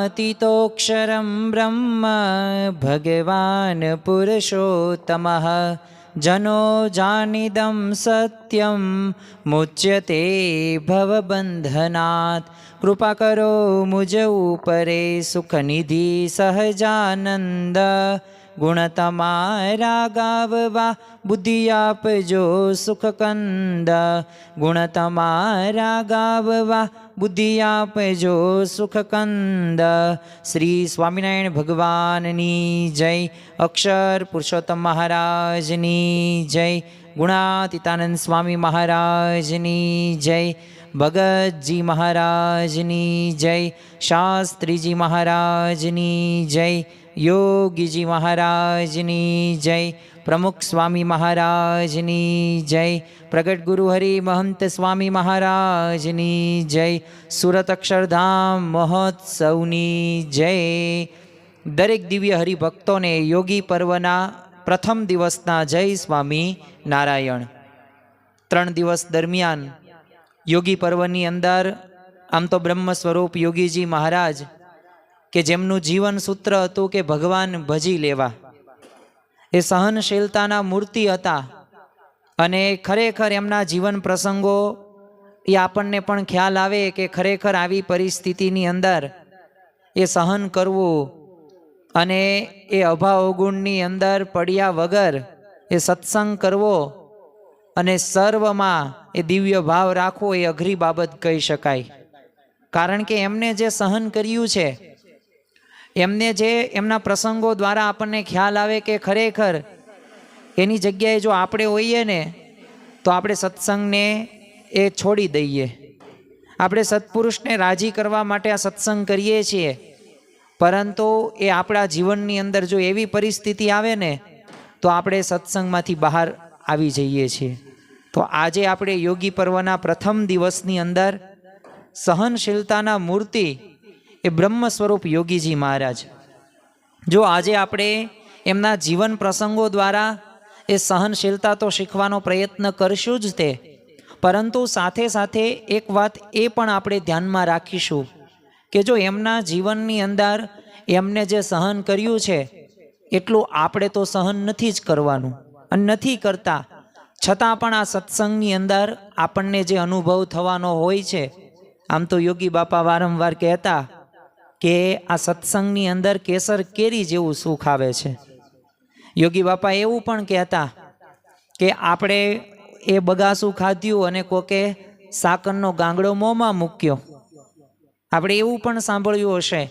गुणातीतोऽक्षरं ब्रह्म भगवान् पुरुषोत्तमः जनो जानिदं सत्यं मुच्यते भवबन्धनात्। कृपा करो मुझ ऊपरे सुखनिधि सहजानंद। गुण तमारा गाववा बुद्धि आपजो सुखकंद। गुण तमारा गाववा बुद्धि आपजो सुखकंद। श्री स्वामिनारायण भगवाननी जय। अक्षर पुरुषोत्तम महाराजनी जय। गुणातीतानंद स्वामी महाराजनी जय। भगतजी महाराजनी जय। शास्त्रीजी महाराजनी जय। योगीजी महाराजनी जय। प्रमुख स्वामी महाराजनी जय। प्रगट गुरु हरि महंत स्वामी महाराजनी जय। सूरत अक्षरधाम महोत्सवनी जय। दरेक दिव्य हरिभक्तों ने योगी पर्वना प्रथम दिवसना जय स्वामी नारायण। 3 दिवस दरमियान योगी पर्वनी अंदर आम तो ब्रह्म स्वरूप योगीजी महाराज के जेमनु जीवन सूत्र हतुं के भगवान भजी लेवा, ए सहनशीलताना मूर्ति हता अने खरेखर एमना जीवन प्रसंगो ए आपणने पण ख्याल आवे के खरेखर आवी परिस्थितिनी अंदर ए सहन करवुं अने ए अभाव अवगुणनी अंदर पड्या वगर ए सत्संग करवो अने सर्वमां ए दिव्य भाव राखवो ए अघरी बाबत कही शकाय। कारण के एमने जे सहन कर्युं छे, एमने जे एमना प्रसंगों द्वारा आपने ख्याल आवे के खरेखर एनी जग्याए जो आपणे होईए ने तो आपणे सत्संग ने ए छोड़ी दईए। आपणे सत्पुरुषने राजी करवा माटे आ सत्संग करीए छीए, परंतु ए आपणा जीवननी अंदर जो एवी परिस्थिति आवे ने तो आपणे सत्संगमांथी बहार आवी जईए छीए। तो आजे आपणे योगी पर्वना प्रथम दिवसनी अंदर सहनशीलताना मूर्ति ए ब्रह्म स्वरूप योगीजी महाराज जो आजे आपणे एमना जीवन प्रसंगों द्वारा ए सहनशीलता तो शीखवानो प्रयत्न करशुं ज ते, परंतु साथे साथे एक वात ए पण आपणे ध्यानमां राखीशुं के जो एमना जीवननी अंदर एमने जे सहन कर्युं छे एटલું આપણે તો સહન નથી જ કરવાનું અને નથી કરતા, છતાં પણ આ સત્સંગની અંદર આપણને જે અનુભવ થવાનો હોય છે, આમ તો યોગી બાપા વારંવાર કહેતા કે આ સત્સંગની અંદર કેસર કેરી જેવું સુખ આવે છે। યોગી બાપા એવું પણ કહેતા કે આપણે એ બગાસું ખાધ્યું અને કોકે સાકરનો ગાંગડો મોંમાં મૂક્યો, આપણે એવું પણ સાંભળ્યું હશે।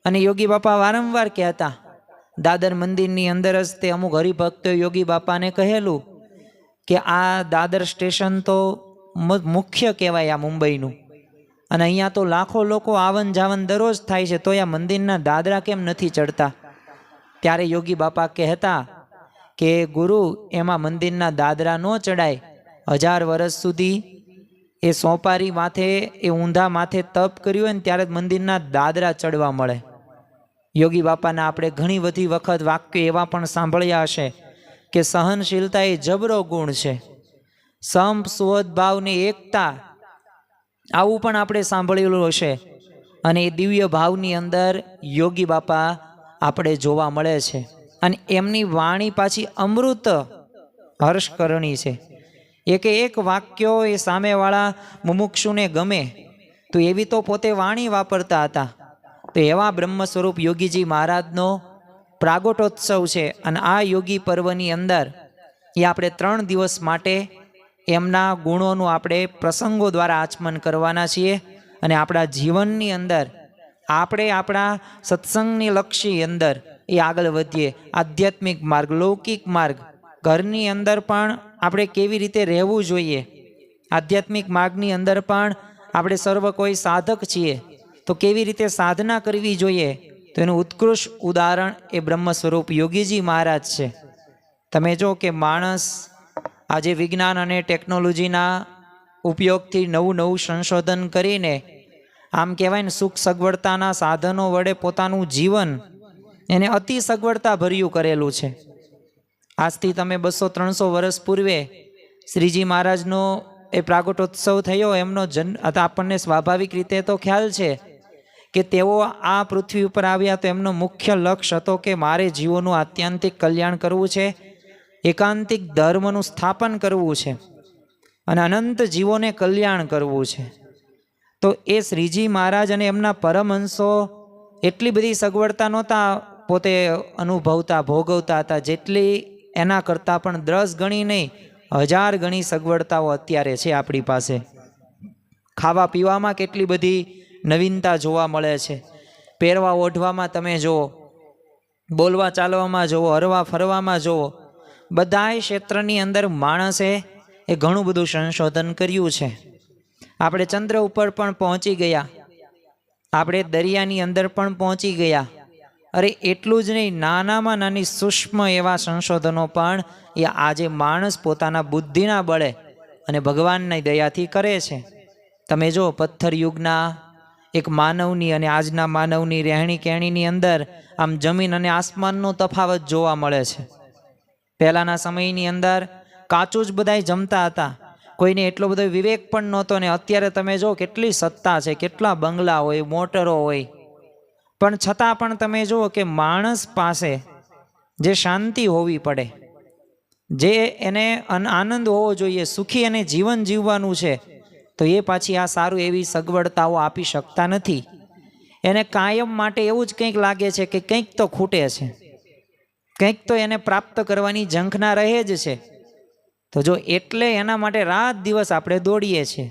અને યોગી બાપા વારંવાર કહેતા, દાદર મંદિરની અંદર જ તે અમુક હરિભક્તો યોગી બાપાને કહેલું કે આ દાદર સ્ટેશન તો મુખ્ય કહેવાય આ મુંબઈનું, અને અહીંયા તો લાખો લોકો આવન જાવન દરરોજ થાય છે, તો આ મંદિરના દાદરા કેમ નથી ચડતા? ત્યારે યોગી બાપા કહેતા કે ગુરુ, એમાં મંદિરના દાદરા ન ચડાય। 1000 વર્ષ સુધી એ સોપારી માથે એ ઊંધા માથે તપ કર્યું હોય ને ત્યારે મંદિરના દાદરા ચડવા મળે। યોગી બાપાના આપણે ઘણી બધી વખત વાક્યો એવા પણ સાંભળ્યા હશે કે સહનશીલતા એ જબરો ગુણ છે, સંપ સુવદભાવ ને એકતા, આવું પણ આપણે સાંભળેલું હશે। અને એ દિવ્ય ભાવની અંદર યોગી બાપા આપણે જોવા મળે છે, અને એમની વાણી પાછી અમૃત હર્ષકરણી છે। એક વાક્યો એ સામેવાળા મુમુક્ષુને ગમે તો એવી તો પોતે વાણી વાપરતા હતા। તો એવા બ્રહ્મ સ્વરૂપ યોગીજી મહારાજનો પ્રાગટ્યોત્સવ છે, અને આ યોગી પર્વની અંદર એ આપણે 3 દિવસ માટે એમના ગુણોનું આપણે પ્રસંગો દ્વારા આચમન કરવાના છીએ, અને આપણા જીવનની અંદર આપણે આપણા સત્સંગની લક્ષી અંદર એ આગળ વધીએ। આધ્યાત્મિક માર્ગ, લૌકિક માર્ગ, ઘરની અંદર પણ આપણે કેવી રીતે રહેવું જોઈએ, આધ્યાત્મિક માર્ગની અંદર પણ આપણે સર્વ કોઈ સાધક છીએ તો કેવી રીતે સાધના કરવી જોઈએ, તો એનું ઉત્કૃષ્ટ ઉદાહરણ એ બ્રહ્મ સ્વરૂપ યોગીજી મહારાજ છે। તમે જો કે માણસ આજે વિજ્ઞાન અને ટેકનોલોજીના ઉપયોગથી નવું સંશોધન કરીને આમ કહેવાય ને સુખ સગવડતાના સાધનો વડે પોતાનું જીવન એને અતિ સગવડતા ભર્યું કરેલું છે। આજથી તમે 200-300 વર્ષ પૂર્વે શ્રીજી મહારાજનો એ પ્રાગટ્યોત્સવ થયો, એમનો જન્મ આપણને સ્વાભાવિક રીતે તો ખ્યાલ છે કે તેઓ આ પૃથ્વી ઉપર આવ્યા તો એમનો મુખ્ય લક્ષ્ય હતો કે મારે જીવોનું આત્યંતિક કલ્યાણ કરવું છે, એકાંતિક ધર્મનું સ્થાપન કરવું છે અને અનંત જીવોને કલ્યાણ કરવું છે. તો એ શ્રીજી મહારાજ અને એમના પરમહંસો એટલી બધી સગવડતા નહોતા પોતે અનુભવતા ભોગવતા હતા, જેટલી એના કરતાં પણ 10 ગણી નહીં 1000 ગણી સગવડતાઓ અત્યારે છે આપણી પાસે. ખાવા પીવામાં કેટલી બધી નવીનતા જોવા મળે છે, પહેરવા ઓઢવામાં તમે જુઓ, બોલવા ચાલવામાં જુઓ, હરવા ફરવામાં જુઓ, બધાય ક્ષેત્રની અંદર માણસે એ ઘણું બધું સંશોધન કર્યું છે. આપણે ચંદ્ર ઉપર પણ પહોંચી ગયા, આપણે દરિયાની અંદર પણ પહોંચી ગયા. અરે એટલું જ નહીં, નાનામાં નાની સૂક્ષ્મ એવા સંશોધનો પણ એ આજે માણસ પોતાના બુદ્ધિના બળે અને ભગવાનની દયાથી કરે છે. તમે જો પથ્થર યુગના એક માનવની અને આજના માનવની રહેણી કહેણીની અંદર આમ જમીન અને આસમાનનો તફાવત જોવા મળે છે. પહેલાંના સમયની અંદર કાચું જ બધાય જમતા હતા, કોઈને એટલો બધો વિવેક પણ નહોતો. ને અત્યારે તમે જો કેટલી સત્તા છે, કેટલા બંગલા હોય, મોટરો હોય, પણ છતાં પણ તમે જુઓ કે માણસ પાસે જે શાંતિ હોવી પડે, જે એને આનંદ હોવો જોઈએ, સુખી અને જીવન જીવવાનું છે, તો એ પાછી આ સારું એવી સગવડતાઓ આપી શકતા નથી. એને કાયમ માટે એવું જ કંઈક લાગે છે કે કંઈક તો ખૂટે છે, કંઈક તો એને પ્રાપ્ત કરવાની ઝંખના રહે જ છે. તો જો એટલે એના માટે રાત દિવસ આપણે દોડીએ છીએ.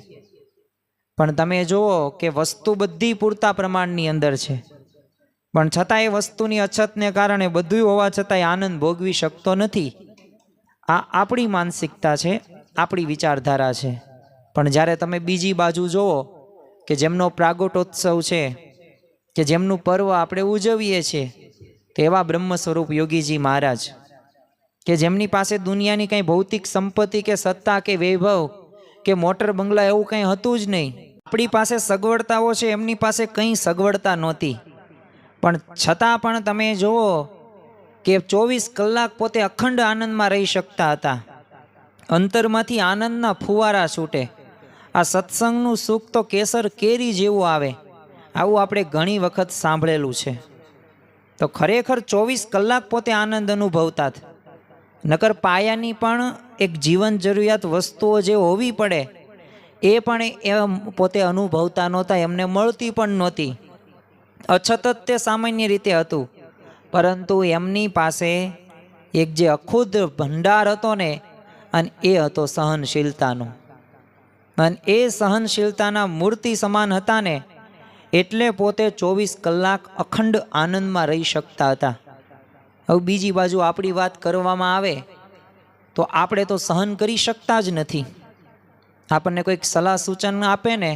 પણ તમે જુઓ કે વસ્તુ બધી પૂરતા પ્રમાણની અંદર છે, પણ છતાં એ વસ્તુની અછતને કારણે બધું હોવા છતાંય આનંદ ભોગવી શકતો નથી. આ આપણી માનસિકતા છે, આપણી વિચારધારા છે. પણ જ્યારે તમે બીજી બાજુ જુઓ કે જેમનો પ્રાગટ્યોત્સવ છે, કે જેમનું પર્વ આપણે ઉજવીએ છીએ, તો એવા બ્રહ્મ સ્વરૂપ યોગીજી મહારાજ કે જેમની પાસે દુનિયાની કંઈ ભૌતિક સંપત્તિ કે સત્તા કે વૈભવ કે મોટર બંગલા એવું કંઈ હતું જ નહીં. આપણી પાસે સગવડતાઓ છે, એમની પાસે કંઈ સગવડતા નહોતી. પણ છતાં પણ તમે જુઓ કે 24 કલાક પોતે અખંડ આનંદમાં રહી શકતા હતા. અંતરમાંથી આનંદના ફુવારા છૂટે. આ સત્સંગનું સુખ તો કેસર કેરી જેવું આવે, આવું આપણે ઘણી વખત સાંભળેલું છે. તો ખરેખર 24 કલાક પોતે આનંદ અનુભવતા. નકર પાયાની પણ એક જીવન જરૂરિયાત વસ્તુઓ જે હોવી પડે એ પણ એ પોતે અનુભવતા નહોતા, એમને મળતી પણ નહોતી. અછત જ તે સામાન્ય રીતે હતું. પરંતુ એમની પાસે એક જે અખુદ ભંડાર હતો ને, અને એ હતો સહનશીલતાનો. અને એ સહનશીલતાના મૂર્તિ સમાન હતા ને, એટલે પોતે 24 કલાક અખંડ આનંદમાં રહી શકતા હતા. હવે બીજી બાજુ આપણી વાત કરવામાં આવે તો આપણે તો સહન કરી શકતા જ નથી. આપણને કોઈક સલાહ સૂચન આપે ને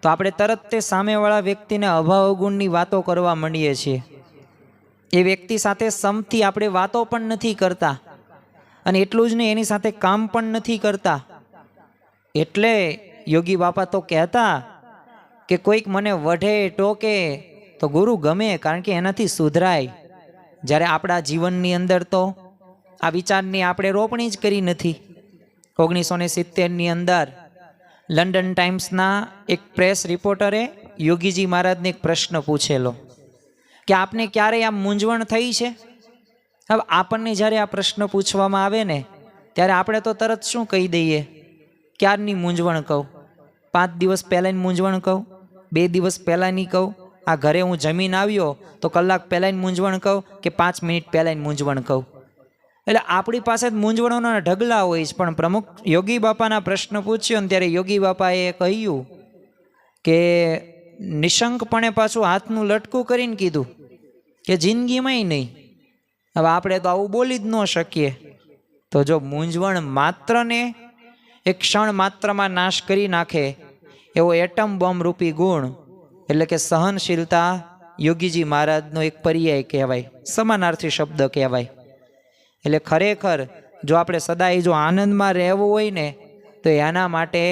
તો આપણે તરત તે સામેવાળા વ્યક્તિને અભાવ અવગુણની વાતો કરવા માંડીએ છીએ. એ વ્યક્તિ સાથે સમથી આપણે વાતો પણ નથી કરતા, અને એટલું જ નહીં, એની સાથે કામ પણ નથી કરતા. એટલે યોગી બાપા તો કહેતા કે કોઈક મને વઢે ટોકે તો ગુરુ ગમે, કારણ કે એનાથી સુધરાય. જ્યારે આપણા જીવનની અંદર તો આ વિચારની આપણે રોપણી જ કરી નથી. 1970ની અંદર લંડન ટાઈમ્સના એક પ્રેસ રિપોર્ટરે યોગીજી મહારાજને એક પ્રશ્ન પૂછેલો કે આપને ક્યારેય આમ મૂંઝવણ થઈ છે? હવે આપણને જ્યારે આ પ્રશ્ન પૂછવામાં આવે ને ત્યારે આપણે તો તરત શું કહી દઈએ? ક્યારની મૂંઝવણ કહું? 5 દિવસ પહેલાંની મૂંઝવણ કહું? 2 દિવસ પહેલાંની કહું? આ ઘરે હું જમીન આવ્યો તો કલાક પહેલાંની મૂંઝવણ કહું કે 5 મિનિટ પહેલાંની મૂંઝવણ કહું? એટલે આપણી પાસે જ મૂંઝવણોના ઢગલા હોય છે. પણ પ્રમુખ યોગી બાપાના પ્રશ્ન પૂછ્યો ને ત્યારે યોગી બાપાએ કહ્યું કે નિશંકપણે પાછું હાથનું લટકું કરીને કીધું કે જિંદગીમાંય નહીં. હવે આપણે તો આવું બોલી જ ન શકીએ. તો જો મૂંઝવણ માત્રને એક ક્ષણ માત્રમાં નાશ કરી નાખે એવો એટમ બોમ્બ રૂપી ગુણ એટલે કે સહનશીલતા યોગીજી મહારાજનો એક પર્યાય કહેવાય, સમાનાર્થી શબ્દ કહેવાય. એટલે ખરેખર જો આપણે સદાય જો આનંદમાં રહેવું હોય ને તો એના માટે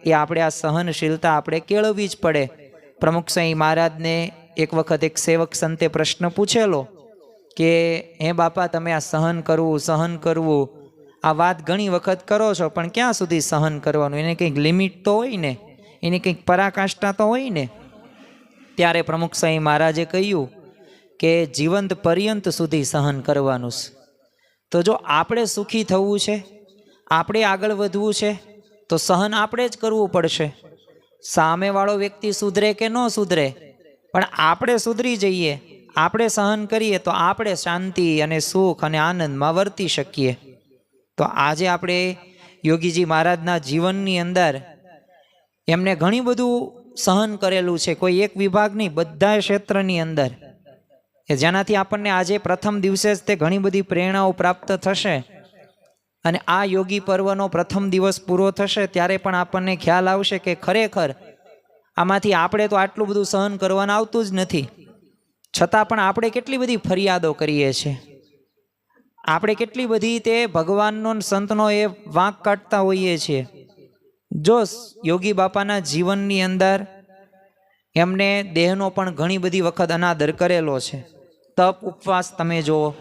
એ આપણે આ સહનશીલતા આપણે કેળવવી જ પડે. પ્રમુખ સ્વામી મહારાજને એક વખત એક સેવક સંતે પ્રશ્ન પૂછેલો કે હે બાપા, તમે આ સહન કરવું આ વાત ઘણી વખત કરો છો, પણ ક્યાં સુધી સહન કરવાનું? એને કંઈક લિમિટ તો હોય ને, એની કંઈક પરાકાષ્ઠા તો હોય ને. ત્યારે પ્રમુખ સ્વામી મહારાજે કહ્યું કે જીવંત પર્યંત સુધી સહન કરવાનું છે. તો જો આપણે સુખી થવું છે, આપણે આગળ વધવું છે, તો સહન આપણે જ કરવું પડશે. સામેવાળો વ્યક્તિ સુધરે કે ન સુધરે, પણ આપણે સુધરી જઈએ, આપણે સહન કરીએ તો આપણે શાંતિ અને સુખ અને આનંદમાં વર્તી શકીએ. તો આજે આપણે યોગીજી મહારાજના જીવનની અંદર એમને ઘણી બધું સહન કરેલું છે, કોઈ એક વિભાગ નહીં, બધા ક્ષેત્રની અંદર, કે જેનાથી આપણને આજે પ્રથમ દિવસે જ તે ઘણી બધી પ્રેરણાઓ પ્રાપ્ત થશે. અને આ યોગી પર્વનો પ્રથમ દિવસ પૂરો થશે ત્યારે પણ આપણને ખ્યાલ આવશે કે ખરેખર આમાંથી આપણે તો આટલું બધું સહન કરવાનું આવતું જ નથી, છતાં પણ આપણે કેટલી બધી ફરિયાદો કરીએ છીએ, આપણે કેટલી બધી તે ભગવાનનો સંતનો એ વાંક કાઢતા હોઈએ છીએ. જો યોગી બાપાના જીવનની અંદર એમને દેહનો પણ ઘણી બધી વખત અનાદર કરેલો છે. તપ ઉપવાસ તમે જુઓ,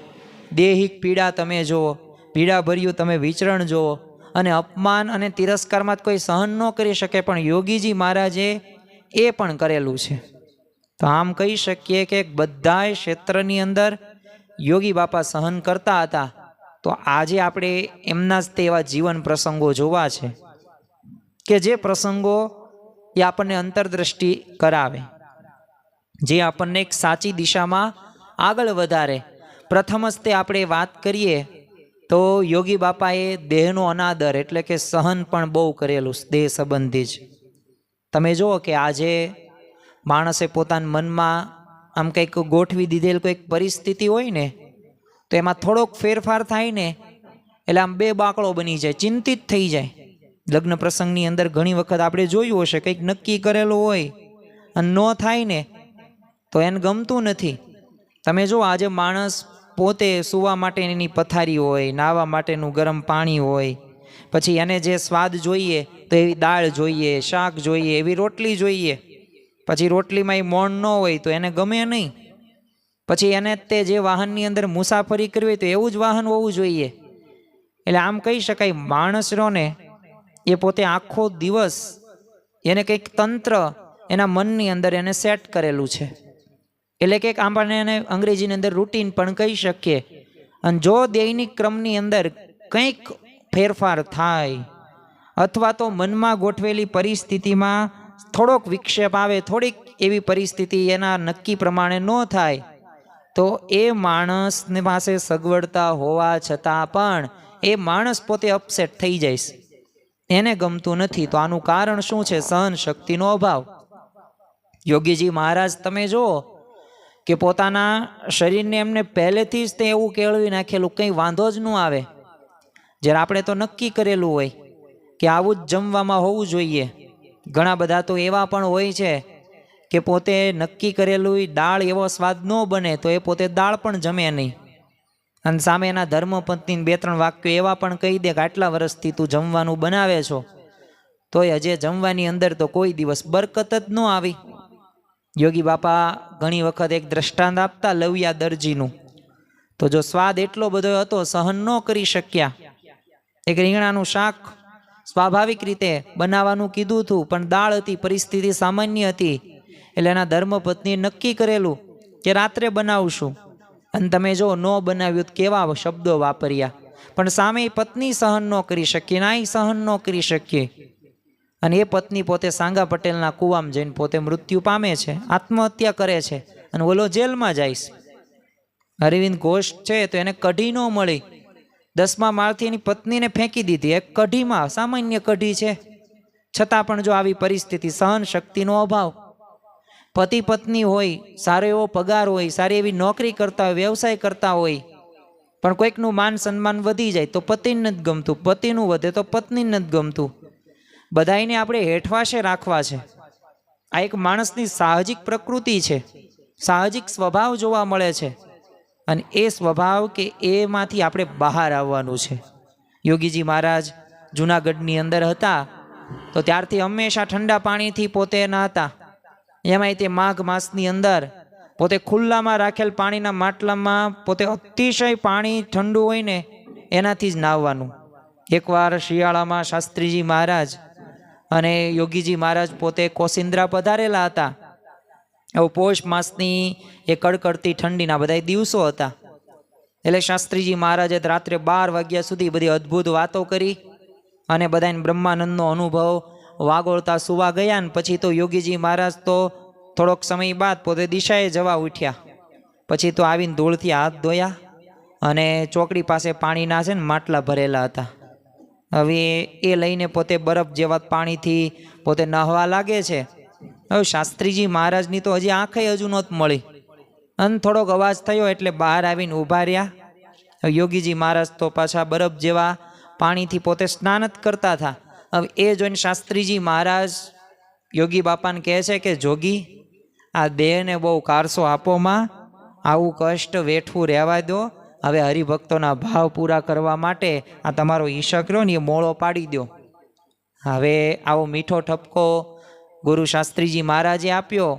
દેહિક પીડા તમે જુઓ, પીડાભર્યું તમે વિચરણ જુઓ, અને અપમાન અને તિરસ્કારમાં કોઈ સહન ન કરી શકે, પણ યોગીજી મહારાજે એ પણ કરેલું છે. તો આમ કહી શકીએ કે બધા ક્ષેત્રની અંદર યોગી બાપા સહન કરતા હતા. તો આજે આપણે એમના જ તેવા જીવન પ્રસંગો જોવા છે કે જે પ્રસંગો એ આપણને અંતરદ્રષ્ટિ કરાવે, જે આપણને એક સાચી દિશામાં આગળ વધારે. પ્રથમ જ તે આપણે વાત કરીએ તો યોગી બાપાએ દેહનો અનાદર એટલે કે સહન પણ બહુ કરેલું, દેહ સંબંધી જ. તમે જુઓ કે આજે માણસે પોતાના મનમાં આમ કંઈક ગોઠવી દીધેલ કોઈક પરિસ્થિતિ હોય ને, તો એમાં થોડોક ફેરફાર થાય ને એટલે આમ બે બાકડો બની જાય, ચિંતિત થઈ જાય. લગ્ન પ્રસંગની અંદર ઘણી વખત આપણે જોયું હશે, કંઈક નક્કી કરેલું હોય અને ન થાય ને તો એને ગમતું નથી. તમે જો આજે માણસ પોતે સૂવા માટેની પથારી હોય, નાહવા માટેનું ગરમ પાણી હોય, પછી એને જે સ્વાદ જોઈએ તો એવી દાળ જોઈએ, શાક જોઈએ, એવી રોટલી જોઈએ, પછી રોટલીમાં એ મોણ ન હોય તો એને ગમે નહીં. પછી એને તે જે વાહનની અંદર મુસાફરી કરવી હોય તો એવું જ વાહન હોવું જોઈએ. એટલે આમ કહી શકાય માણસરોને એ પોતે આખો દિવસ એને કંઈક તંત્ર એના મનની અંદર એને સેટ કરેલું છે. એટલે કે આપણને એને અંગ્રેજીની અંદર રૂટીન પણ કહી શકીએ. અને જો દૈનિક ક્રમની અંદર કંઈક ફેરફાર થાય અથવા તો મનમાં ગોઠવેલી પરિસ્થિતિમાં થોડોક વિક્ષેપ આવે, થોડીક એવી પરિસ્થિતિ એના નક્કી પ્રમાણે ન થાય, તો એ માણસની પાસે સગવડતા હોવા છતાં પણ એ માણસ પોતે અપસેટ થઈ જાય, એને ગમતું નથી. તો આનું કારણ શું છે? સહન શક્તિનો અભાવ. યોગીજી મહારાજ તમે જુઓ કે પોતાના શરીરને એમને પહેલેથી જ તે એવું કેળવી નાખેલું, કંઈ વાંધો જ ન આવે. જ્યારે આપણે તો નક્કી કરેલું હોય કે આવું જ જમવામાં હોવું જોઈએ. ઘણા બધા તો એવા પણ હોય છે કે પોતે નક્કી કરેલું દાળ એવો સ્વાદ ન બને તો એ પોતે દાળ પણ જમે નહીં, અને સામે એના ધર્મપત્ની 2-3 વાક્યો એવા પણ કહી દે કે આટલા વર્ષથી તું જમવાનું બનાવે છો તોય હજે જમવાની અંદર તો કોઈ દિવસ બરકત જ ન આવી. યોગી બાપા ઘણી વખત એક દ્રષ્ટાંત આપતા લવિયા દરજીનું. તો જો સ્વાદ એટલો બધો હતો, સહન ન કરી શક્યા. એક રીંગણાનું શાક સ્વાભાવિક રીતે બનાવવાનું કીધું હતું, પણ દાળ હતી, પરિસ્થિતિ સામાન્ય હતી, એટલે એના ધર્મપત્નીએ નક્કી કરેલું કે રાત્રે બનાવશું. અને તમે જો ન બનાવ્યું કેવા શબ્દો વાપર્યા, પણ સામે પત્ની સહન ન કરી શકીએ, ના સહન ન કરી શકીએ. અને એ પત્ની પોતે સાંગા પટેલના કૂવામાં જઈને પોતે મૃત્યુ પામે છે, આત્મહત્યા કરે છે, અને ઓલો જેલમાં જાય. અરવિંદ ઘોષ છે તો એને કઢી ન મળી, 10મા માળથી એની પત્નીને ફેંકી દીધી એક કઢીમાં, સામાન્ય કઢી છે, છતાં પણ જો આવી પરિસ્થિતિ, સહન શક્તિનો અભાવ. પતિ પત્ની હોય, સારો એવો પગાર હોય, સારી એવી નોકરી કરતા હોય, વ્યવસાય કરતા હોય, પણ કોઈકનું માન સન્માન વધી જાય તો પતિને નથી ગમતું, પતિનું વધે તો પત્નીને નથી ગમતું. બધાને આપણે હેઠવાશે રાખવા છે. આ એક માણસની સાહજિક પ્રકૃતિ છે, સાહજિક સ્વભાવ જોવા મળે છે, અને એ સ્વભાવ કે એમાંથી આપણે બહાર આવવાનું છે. યોગીજી મહારાજ જૂનાગઢની અંદર હતા તો ત્યારથી હંમેશા ઠંડા પાણીથી પોતે નહાતા. એમાંય તે માઘ માસની અંદર પોતે ખુલ્લામાં રાખેલ પાણીના માટલામાં પોતે અતિશય પાણી ઠંડુ હોય ને એનાથી જ નાહવાનું. એકવાર શિયાળામાં શાસ્ત્રીજી મહારાજ અને યોગીજી મહારાજ પોતે કોસિંદ્રા પધારેલા હતા. એવું પોષ માસની એ કડકડતી ઠંડીના બધા દિવસો હતા. એટલે શાસ્ત્રીજી મહારાજે રાત્રે 12 વાગ્યા સુધી બધી અદ્ભુત વાતો કરી અને બધાને બ્રહ્માનંદનો અનુભવ વાગોળતા સુવા ગયા. ને પછી તો યોગીજી મહારાજ તો થોડોક સમય બાદ પોતે દિશાએ જવા ઉઠ્યા. પછી તો આવીને ધૂળથી હાથ ધોયા અને ચોકડી પાસે પાણીના છે ને માટલા ભરેલા હતા. હવે એ લઈને પોતે બરફ જેવા પાણીથી પોતે નહાવા લાગે છે. હવે શાસ્ત્રીજી મહારાજની તો હજી આંખે હજુ નહોત મળી અને થોડોક અવાજ થયો એટલે બહાર આવીને ઊભા રહ્યા. યોગીજી મહારાજ તો પાછા બરફ જેવા પાણીથી પોતે સ્નાન જ કરતા હતા. હવે એ જોઈને શાસ્ત્રીજી મહારાજ યોગી બાપાને કહે છે કે જોગી, આ દેહને બહુ કારસો આપોમાં, આવું કષ્ટ વેઠવું રહેવા દો. હવે હરિભક્તોના ભાવ પૂરા કરવા માટે આ તમારો ઈશક રહ્યો ને એ મોળો પાડી દો. હવે આવો મીઠો ઠપકો ગુરુ શાસ્ત્રીજી મહારાજે આપ્યો.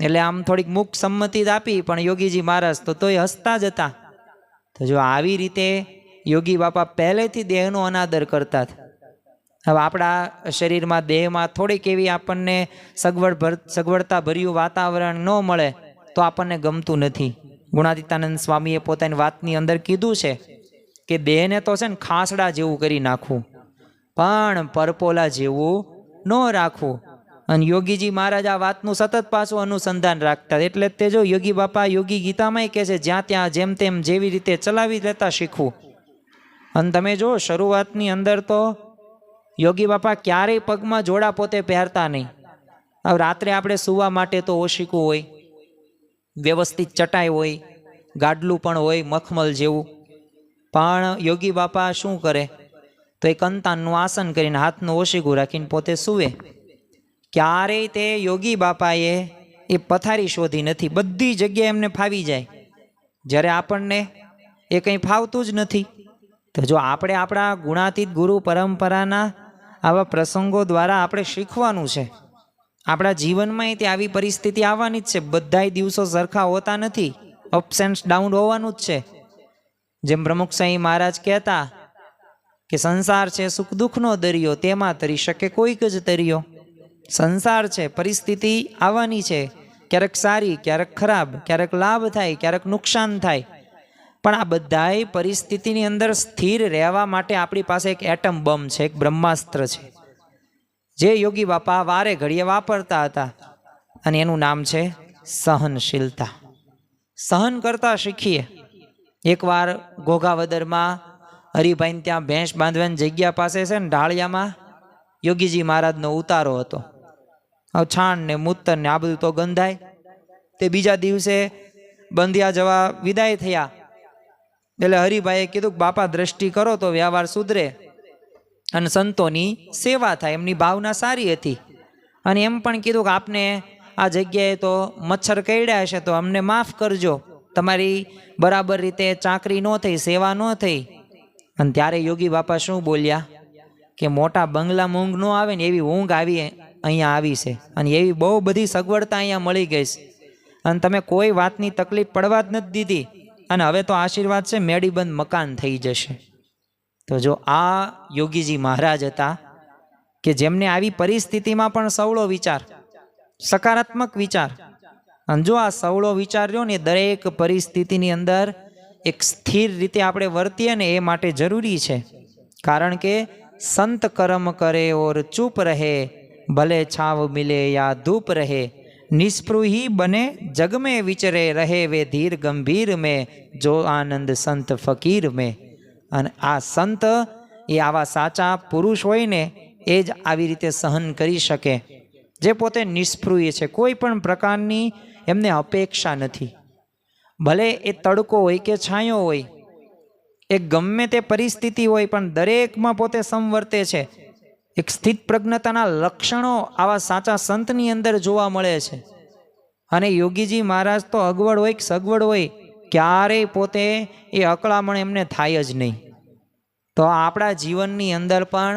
એટલે આમ થોડીક મુખ સંમતિ જ આપી, પણ યોગીજી મહારાજ તો તોય હસતા જ હતા. તો જો આવી રીતે યોગી બાપા પહેલેથી દેહનો અનાદર કરતા હતા. હવે આપણા શરીરમાં દેહમાં થોડીક એવી આપણને સગવડતા ભર્યું વાતાવરણ ન મળે તો આપણને ગમતું નથી. ગુણાતીતાનંદ સ્વામીએ પોતાની વાતની અંદર કીધું છે કે દેહને તો છે ને ખાસડા જેવું કરી નાખવું, પણ પરપોલા જેવું ન રાખવું. અને યોગીજી મહારાજ આ વાતનું સતત પાછું અનુસંધાન રાખતા. એટલે તે જો યોગી બાપા યોગી ગીતામાંય કહે છે, જ્યાં ત્યાં જેમ તેમ જેવી રીતે ચલાવી લેતા શીખવું. અને તમે જો શરૂઆતની અંદર તો યોગી બાપા ક્યારેય પગમાં જોડા પોતે પહેરતા નહીં. હવે રાત્રે આપણે સૂવા માટે તો ઓશીકું હોય, વ્યવસ્થિત ચટાઈ હોય, ગાડલું પણ હોય મખમલ જેવું. પણ યોગી બાપા શું કરે તો એક કંતાનનું આસન કરીને હાથનું ઓશીકું રાખીને પોતે સૂવે. ક્યારેય તે યોગી બાપાએ એ પથારી શોધી નથી. બધી જગ્યાએ એમને ફાવી જાય, જ્યારે આપણને એ કંઈ ફાવતું જ નથી. તો જો આપણે આપણા ગુણાતીત ગુરુ પરંપરાના આવા પ્રસંગો દ્વારા આપણે શીખવાનું છે. આપણા જીવનમાં તે આવી પરિસ્થિતિ આવવાની જ છે. બધાય દિવસો સરખા હોતા નથી, અપ્સ એન્ડ ડાઉન હોવાનું જ છે. જેમ પ્રમુખ સાંઈ મહારાજ કહેતા કે સંસાર છે સુખ દુઃખનો દરિયો, તેમાં તરી શકે કોઈક જ તરિયો. સંસાર છે, પરિસ્થિતિ આવવાની છે, ક્યારેક સારી, ક્યારેક ખરાબ, ક્યારેક લાભ થાય, ક્યારેક નુકસાન થાય. પણ આ બધાય પરિસ્થિતિની અંદર સ્થિર રહેવા માટે આપણી પાસે એક એટમ બોમ્બ છે, એક બ્રહ્માસ્ત્ર છે, જે યોગી બાપા વારે ઘડીએ વાપરતા હતા. અને એનું નામ છે સહનશીલતા. સહન કરતા શીખીએ. એકવાર ઘોઘાવદરમાં હરિભાઈને ત્યાં ભેંસ બાંધવાની જગ્યા પાસે છે ને ઢાળિયામાં યોગીજી મહારાજનો ઉતારો હતો. હવે છાણ ને મૂતર ને આ બધું તો ગંધાય. તે બીજા દિવસે બંધિયા જવા વિદાય થયા. એટલે હરિભાઈએ કીધું કે બાપા દ્રષ્ટિ કરો તો વ્યવહાર સુધરે અને સંતોની સેવા થાય. એમની ભાવના સારી હતી. અને એમ પણ કીધું કે આપને આ જગ્યાએ તો મચ્છર કરડ્યા હશે તો અમને માફ કરજો, તમારી બરાબર રીતે ચાકરી ન થઈ, સેવા ન થઈ. અને ત્યારે યોગી બાપા શું બોલ્યા કે મોટા બંગલામાં ઊંઘ ન આવે ને એવી ઊંઘ આવી અહીંયા આવી છે, અને એવી બહુ બધી સગવડતા અહીંયા મળી ગઈ છે, અને તમે કોઈ વાતની તકલીફ પડવા જ નથી દીધી. અને હવે તો આશીર્વાદ છે મેડીબંધ મકાન થઈ જશે. તો જો આ યોગીજી મહારાજ હતા કે જેમને આવી પરિસ્થિતિમાં પણ સવળો વિચાર, સકારાત્મક વિચાર. અને જો આ સવળો વિચાર રહ્યો ને દરેક પરિસ્થિતિની અંદર એક સ્થિર રીતે આપણે વર્તીએ ને એ માટે જરૂરી છે. કારણ કે સંત કર્મ કરે ઓર ચૂપ રહે, ભલે છાવ મિલે યા ધૂપ રહે, નિસ્પૃહી બને જગ में વિચરે, રહે વે ધીર ગંભીર में, જો આનંદ સંત ફકીર में. અને આ સંત એ આવા સાચા પુરુષ હોય ને એ જ આવી રીતે સહન કરી શકે, જે પોતે નિસ્પૃહી છે, કોઈ પણ પ્રકારની એમને અપેક્ષા નથી. ભલે એ તડકો હોય કે છાંયો હોય, એ ગમે તે પરિસ્થિતિ હોય, પણ દરેકમાં પોતે સંવર્તે છે. એક સ્થિત પ્રજ્ઞતાના લક્ષણો આવા સાચા સંતની અંદર જોવા મળે છે. અને યોગીજી મહારાજ તો અગવડ હોય કે સગવડ હોય, ક્યારેય પોતે એ અકળામણ એમને થાય જ નહીં. તો આપણા જીવનની અંદર પણ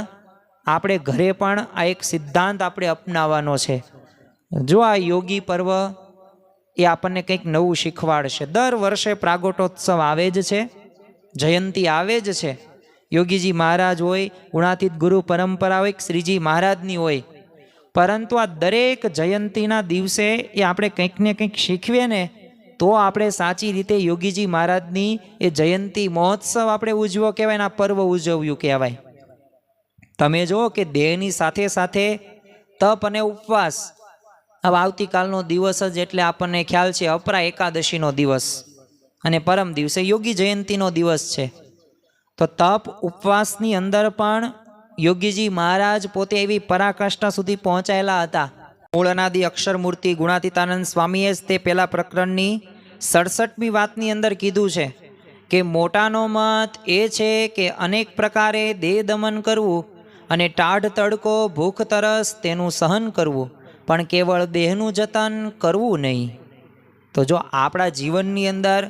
આપણે ઘરે પણ આ એક સિદ્ધાંત આપણે અપનાવવાનો છે. જો આ યોગી પર્વ એ આપણને કંઈક નવું શીખવાડશે. દર વર્ષે પ્રાગટ્યોત્સવ આવે જ છે, જયંતી આવે જ છે. યોગીજી મહારાજ હોય, ગુણાતીત ગુરુ પરંપરા હોય, શ્રીજી મહારાજની હોય, પરંતુ આ દરેક જયંતીના દિવસે એ આપણે કંઈક ને કંઈક શીખવીએ ને તો આપણે સાચી રીતે યોગીજી મહારાજની એ જયંતી મહોત્સવ આપણે ઉજવો કહેવાય ને આ પર્વ ઉજવ્યું કહેવાય. તમે જુઓ કે દેહની સાથે સાથે તપ અને ઉપવાસ. હવે આવતીકાલનો દિવસ જ એટલે આપણને ખ્યાલ છે અપરા એકાદશીનો દિવસ અને પરમ દિવસે યોગી જયંતીનો દિવસ છે. તો તપ ઉપવાસની અંદર પણ યોગીજી મહારાજ પોતે એવી પરાકાષ્ઠા સુધી પહોંચાયેલા હતા. મૂળ અનાદિ અક્ષર મૂર્તિ ગુણાતીતાનંદ સ્વામીએ જ તે પહેલા પ્રકરણની 67મી વાતની અંદર કીધું છે કે મોટાનો મત એ છે કે અનેક પ્રકારે દેહ દમન કરવું અને ટાઢ તડકો ભૂખ તરસ તેનું સહન કરવું, પણ કેવળ દેહનું જતન કરવું નહીં. તો જો આપણા જીવનની અંદર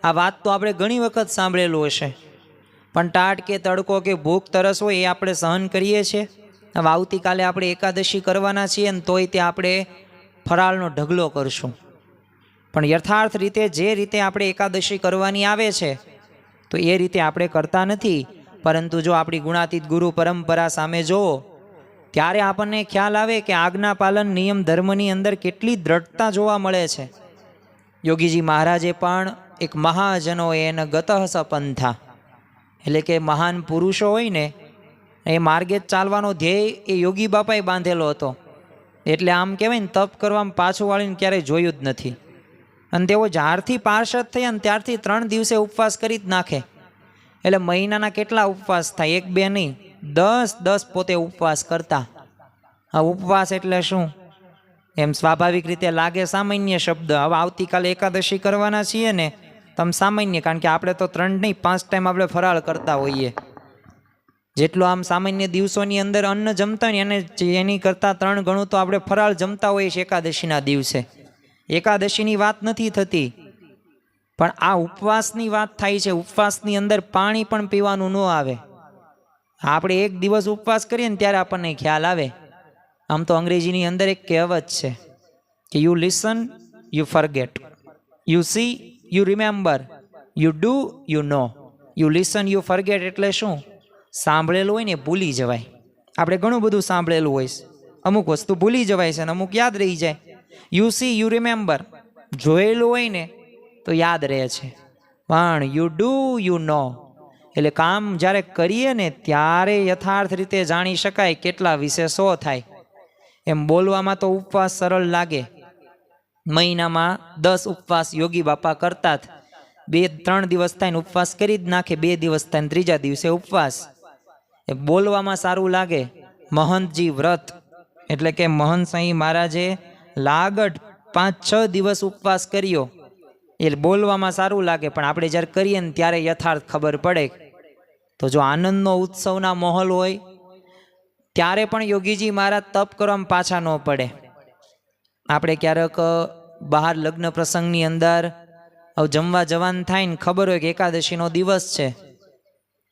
આ વાત તો આપણે ઘણી વખત સાંભળેલું હશે, પણ ટાઢ કે તડકો કે ભૂખ તરસ હોય એ આપણે સહન કરીએ છીએ. હવે આવતીકાલે આપણે એકાદશી કરવાના છીએ ને તોય તે આપણે ફરાળનો ઢગલો કરશું. પણ યથાર્થ રીતે જે રીતે આપણે એકાદશી કરવાની આવે છે તો એ રીતે આપણે કરતા નથી. પરંતુ જો આપણી ગુણાતીત ગુરુ પરંપરા સામે જુઓ ત્યારે આપણને ખ્યાલ આવે કે આજ્ઞા પાલન નિયમ ધર્મની અંદર કેટલી દ્રઢતા જોવા મળે છે. યોગીજી મહારાજે પણ એક મહાજનો એને ગતઃ સપંથા, એટલે કે મહાન પુરુષો હોય ને એ માર્ગે જ ચાલવાનો ધ્યેય એ યોગી બાપાએ બાંધેલો હતો. એટલે આમ કહેવાય ને તપ કરવામાં પાછું વાળીને ક્યારેય જોયું જ નથી. અને તેઓ જ્યારથી પાર્ષદ થયા ને ત્યારથી 3 દિવસે ઉપવાસ કરી જ નાખે. એટલે મહિનાના કેટલા ઉપવાસ થાય? 1 2 નહીં, 10 પોતે ઉપવાસ કરતા. આ ઉપવાસ એટલે શું એમ સ્વાભાવિક રીતે લાગે સામાન્ય શબ્દ. હવે આવતીકાલે એકાદશી કરવાના છીએ ને તમે સામાન્ય, કારણ કે આપણે તો 3 નહીં 5 ટાઈમ આપણે ફરાળ કરતા હોઈએ. જેટલું આમ સામાન્ય દિવસોની અંદર અન્ન જમતા હોય ને એની કરતાં 3 ગણું તો આપણે ફરાળ જમતા હોઈએ છીએ એકાદશીના દિવસે. એકાદશીની વાત નથી થતી, પણ આ ઉપવાસની વાત થાય છે. ઉપવાસની અંદર પાણી પણ પીવાનું ન આવે. આપણે 1 દિવસ ઉપવાસ કરીએ ને ત્યારે આપણને ખ્યાલ આવે. આમ તો અંગ્રેજીની અંદર એક કહેવત છે કે you listen you forget, you C you remember, you do you know. You listen you forget એટલે શું? સાંભળેલું હોય ને ભૂલી જવાય. આપણે ઘણું બધું સાંભળેલું હોય છે, અમુક વસ્તુ ભૂલી જવાય છે અને અમુક યાદ રહી જાય. યુ સી યુ રિમેમ્બર, જોયેલું હોય ને તો યાદ રહે છે. પણ યુ ડુ યુ નો, એટલે કામ જ્યારે કરીએ ને ત્યારે યથાર્થ રીતે જાણી શકાય કેટલા વિશે 100 થાય. એમ બોલવામાં તો ઉપવાસ સરળ લાગે. મહિનામાં 10 ઉપવાસ યોગી બાપા કરતા જ. 2-3 દિવસ થાય ને ઉપવાસ કરી જ નાખે, 2 દિવસ થાય ને ત્રીજા દિવસે ઉપવાસ. એ બોલવામાં સારું લાગે. મહંતજી વ્રત એટલે કે મહંત સાંઈ મહારાજે લાગડ 5-6 દિવસ ઉપવાસ કર્યો. એ બોલવામાં સારું લાગે, પણ આપણે જ્યારે કરીએ ને ત્યારે યથાર્થ ખબર પડે. તો જો આનંદનો ઉત્સવના માહોલ હોય ત્યારે પણ યોગીજી મહારાજ તપ કરવામાં પાછા ન પડે. આપણે ક્યારેક બહાર લગ્ન પ્રસંગની અંદર જમવા જવાનું થાય ને ખબર હોય કે એકાદશીનો દિવસ છે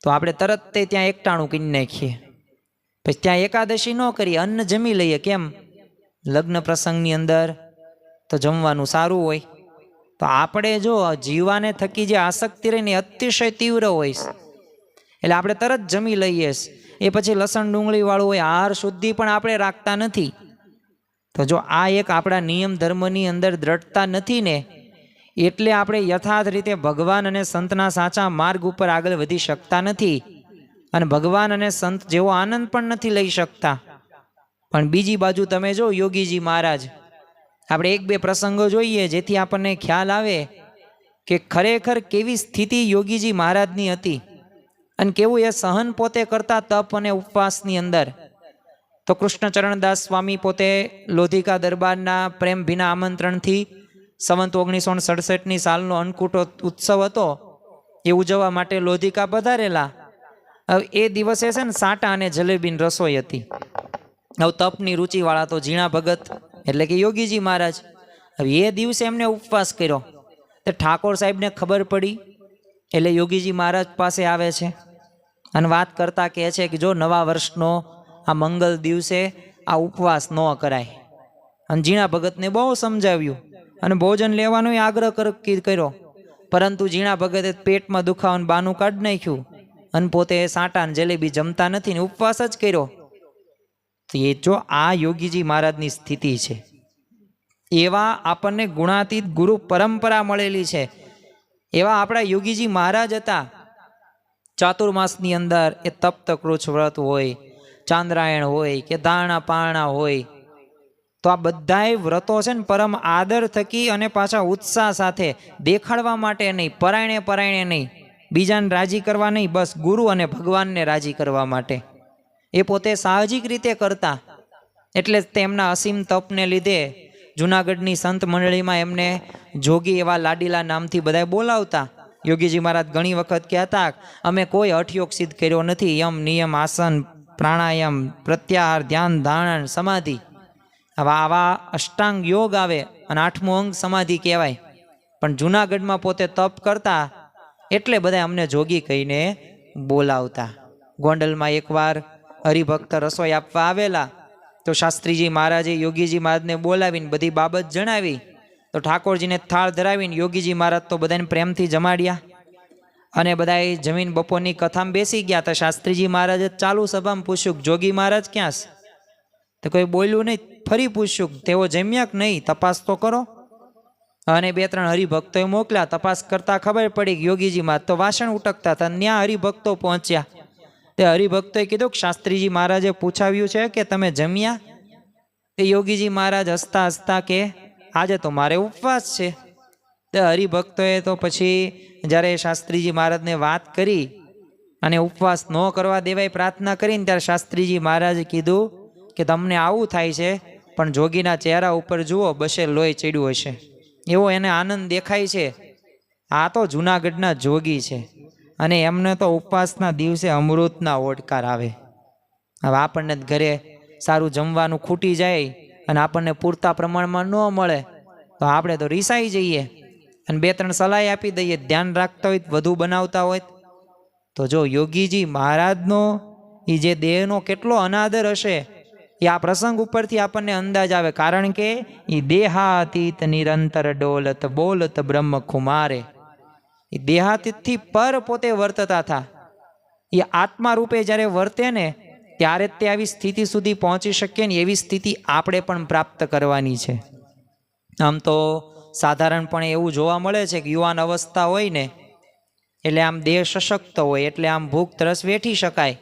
તો આપણે તરત તે ત્યાં એકટાણું કરી નાખીએ. પછી ત્યાં એકાદશી ન કરીએ, અન્ન જમી લઈએ. કેમ? લગ્ન પ્રસંગની અંદર તો જમવાનું સારું હોય. તો આપણે જો જીવાને થકી જે આસક્તિ રહીને અતિશય તીવ્ર હોય એટલે આપણે તરત જમી લઈએ. એ પછી લસણ ડુંગળીવાળું હોય, આહાર શુદ્ધિ પણ આપણે રાખતા નથી. તો જો આ એક આપણા નિયમ ધર્મની અંદર દ્રઢતા નથી ને એટલે આપણે યથાર્થ રીતે ભગવાન અને સંતના સાચા માર્ગ ઉપર આગળ વધી શકતા નથી. અને ભગવાન અને સંત જેવો આનંદ પણ નથી લઈ શકતા. પણ બીજી બાજુ તમે જો યોગીજી મહારાજ, આપણે 1-2 પ્રસંગો જોઈએ જેથી આપણને ખ્યાલ આવે કે ખરેખર કેવી સ્થિતિ યોગીજી મહારાજની હતી અને કેવું એ સહન પોતે કરતા તપ અને ઉપવાસની અંદર. તો કૃષ્ણચરણદાસ સ્વામી પોતે લોધિકા દરબારના પ્રેમ ભીના આમંત્રણથી સંવંત 1967ની સાલનો અન્નકૂટો ઉત્સવ હતો એ ઉજવવા માટે લોધિકા પધારેલા. હવે એ દિવસે છે ને સાટા અને જલેબીની રસોઈ હતી. હવે તપની રુચિવાળા તો ઝીણા ભગત એટલે કે યોગીજી મહારાજ, હવે એ દિવસે એમને ઉપવાસ કર્યો. તો ઠાકોર સાહેબને ખબર પડી એટલે યોગીજી મહારાજ પાસે આવે છે અને વાત કરતા કહે છે કે જો નવા વર્ષનો આ મંગલ દિવસે આ ઉપવાસ ન કરાય. અને ઝીણા ભગતને બહુ સમજાવ્યું અને ભોજન લેવાનો આગ્રહ કર્યો, પરંતુ ઝીણા ભગતે પેટમાં દુખાવાનું બાનું કાઢી નાખ્યું અને પોતે સાટા અને જલેબી જમતા નથી ને ઉપવાસ જ કર્યો. તો એ જો આ યોગીજી મહારાજની સ્થિતિ છે, એવા આપણને ગુણાતીત ગુરુ પરંપરા મળેલી છે, એવા આપણા યોગીજી મહારાજ હતા. ચાતુર્માસની અંદર એ તપ્ત કૃચ્છ વ્રત હોય, ચાંદ્રાયણ હોય કે ધારણા પારણા હોય, તો આ બધાય વ્રતો છે ને પરમ આદર થકી અને પાછા ઉત્સાહ સાથે દેખાડવા માટે નહીં, પરાયણે નહીં, બીજાને રાજી કરવા નહીં, બસ ગુરુ અને ભગવાનને રાજી કરવા માટે એ પોતે સાહજિક રીતે કરતા. એટલે તેમના અસીમ તપને લીધે જૂનાગઢની સંત મંડળીમાં એમને જોગી એવા લાડીલા નામથી બધા બોલાવતા. યોગીજી મહારાજ ઘણી વખત કહેતા, અમે કોઈ હઠયોગ સિદ્ધ કર્યો નથી, યમ નિયમ આસન પ્રાણાયામ પ્રત્યાહાર ધ્યાન ધારણ સમાધિ આવા અષ્ટાંગ યોગ આવે અને 8મું અંગ સમાધિ કહેવાય. પણ જૂનાગઢમાં પોતે તપ કરતા એટલે બધા અમને જોગી કહીને બોલાવતા. ગોંડલમાં એકવાર હરિભક્ત રસોઈ આપવા આવેલા, તો શાસ્ત્રીજી મહારાજે યોગીજી મહારાજને બોલાવીને બધી બાબત જણાવી. તો ઠાકોરજીને થાળ ધરાવીને યોગીજી મહારાજ તો બધાને પ્રેમથી જમાડ્યા અને બધાએ જમીન બપોરની કથામાં બેસી ગયા. તો શાસ્ત્રીજી મહારાજે ચાલુ સભામાં પૂછ્યું, જોગી મહારાજ ક્યાં છે? તો કોઈ બોલ્યું નહીં. ફરી પૂછ્યું, તેઓ જમ્યા કે નહીં, તપાસ તો કરો. અને 2-3 હરિભક્તોએ મોકલ્યા. તપાસ કરતા ખબર પડી કે યોગીજી મહારાજ તો વાસણ ઉટકતા હતા. ત્યાં હરિભક્તો પહોંચ્યા. તે હરિભક્તોએ કીધું કે શાસ્ત્રીજી મહારાજે પૂછાવ્યું છે કે તમે જમ્યા? તે યોગીજી મહારાજ હસતા હસતા કે આજે તો મારે ઉપવાસ છે. તે હરિભક્તોએ તો પછી જ્યારે શાસ્ત્રીજી મહારાજને વાત કરી અને ઉપવાસ ન કરવા દેવાય પ્રાર્થના કરીને, ત્યારે શાસ્ત્રીજી મહારાજે કીધું કે તમને આવું થાય છે, પણ જોગીના ચહેરા ઉપર જુઓ, બસે લોહી ચડ્યું હશે, એવો એને આનંદ દેખાય છે. આ તો જૂનાગઢના જોગી છે અને એમને તો ઉપવાસના દિવસે અમૃતના ઓડકાર આવે. હવે આપણને ઘરે સારું જમવાનું ખૂટી જાય અને આપણને પૂરતા પ્રમાણમાં ન મળે તો આપણે તો રીસાઈ જઈએ અને 2-3 સલાહ આપી દઈએ, ધ્યાન રાખતા હોય, વધુ બનાવતા હોય. તો જો યોગીજી મહારાજનો એ જે દેહનો કેટલો અનાદર હશે એ આ પ્રસંગ ઉપરથી આપણને અંદાજ આવે. કારણ કે એ દેહાતીત નિરંતર ડોલત બોલત બ્રહ્મ કુમારે, એ દેહાતીતથી પર પોતે વર્તતા હતા. એ આત્મા રૂપે જ્યારે વર્તે ને ત્યારે જ તે આવી સ્થિતિ સુધી પહોંચી શકીએ ને એવી સ્થિતિ આપણે પણ પ્રાપ્ત કરવાની છે. આમ તો સાધારણપણે એવું જોવા મળે છે કે યુવાન અવસ્થા હોય ને એટલે આમ દેહ સશક્ત હોય, એટલે આમ ભૂખ તરસ વેઠી શકાય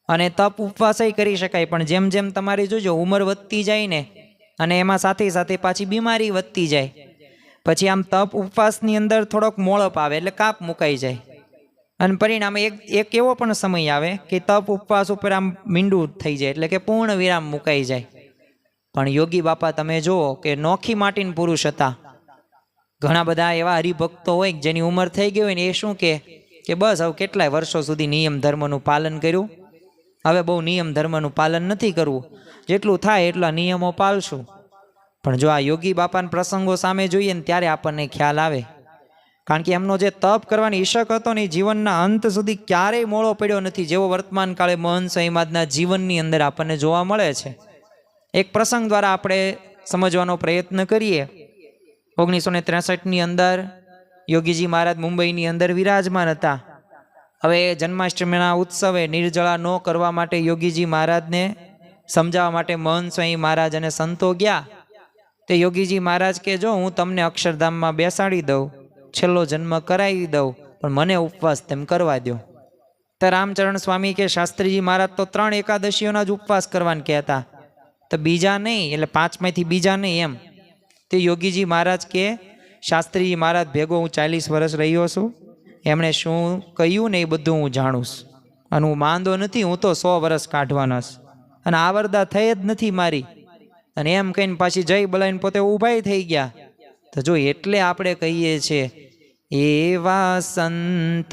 અને તપ ઉપવાસય કરી શકાય. પણ જેમ જેમ તમારી જોજો ઉંમર વધતી જાય ને અને એમાં સાથે સાથે પાછી બીમારી વધતી જાય, પછી આમ તપ ઉપવાસની અંદર થોડોક મોળપ આવે એટલે કાપ મુકાઈ જાય અને પરિણામે એક એવો પણ સમય આવે કે તપ ઉપવાસ ઉપર આમ મીંડું થઈ જાય, એટલે કે પૂર્ણ વિરામ મુકાઈ જાય. પણ યોગી બાપા તમે જુઓ કે નોખી માટીના પુરુષ હતા. ઘણા બધા એવા હરિભક્તો હોય જેની ઉંમર થઈ ગઈ હોય ને એ શું કે બસ હવે કેટલાય વર્ષો સુધી નિયમ ધર્મનું પાલન કર્યું, હવે બહુ નિયમ ધર્મનું પાલન નથી કરવું, જેટલું થાય એટલા નિયમો પાળશું. પણ જો આ યોગી બાપાના પ્રસંગો સામે જોઈએ ને ત્યારે આપણને ખ્યાલ આવે. કારણ કે એમનો જે તપ કરવાની ઈશક હતો ને એ જીવનના અંત સુધી ક્યારેય મોળો પડ્યો નથી, જેવો વર્તમાન કાળે મહંત સ્વામી મહારાજના જીવનની અંદર આપણને જોવા મળે છે. એક પ્રસંગ દ્વારા આપણે સમજવાનો પ્રયત્ન કરીએ. 1963ની અંદર યોગીજી મહારાજ મુંબઈની અંદર વિરાજમાન હતા. હવે જન્માષ્ટમીના ઉત્સવે નિર્જળા ન કરવા માટે યોગીજી મહારાજને સમજાવવા માટે મહંત સ્વામી મહારાજ અને સંતો ગયા. તે યોગીજી મહારાજ કે જો હું તમને અક્ષરધામમાં બેસાડી દઉં, છેલ્લો જન્મ કરાવી દઉં, પણ મને ઉપવાસ તેમ કરવા દો. તો રામચરણ સ્વામી કે શાસ્ત્રીજી મહારાજ તો 3 એકાદશીઓના જ ઉપવાસ કરવાને કહેતા, તો બીજા નહીં, એટલે 5માંથી બીજા નહીં એમ. તે યોગીજી મહારાજ કે શાસ્ત્રીજી મહારાજ ભેગો હું 40 વર્ષ રહ્યો છું, એમણે શું કહ્યું ને એ બધું હું જાણું છું અને હું માંદો નથી, હું તો 100 વર્ષ કાઢવાના છું અને આવરદા થઈ જ નથી મારી. અને એમ કહીને પાછી જય બોલાવીને પોતે ઊભાઈ થઈ ગયા. તો જો એટલે આપણે કહીએ છીએ એવા સંત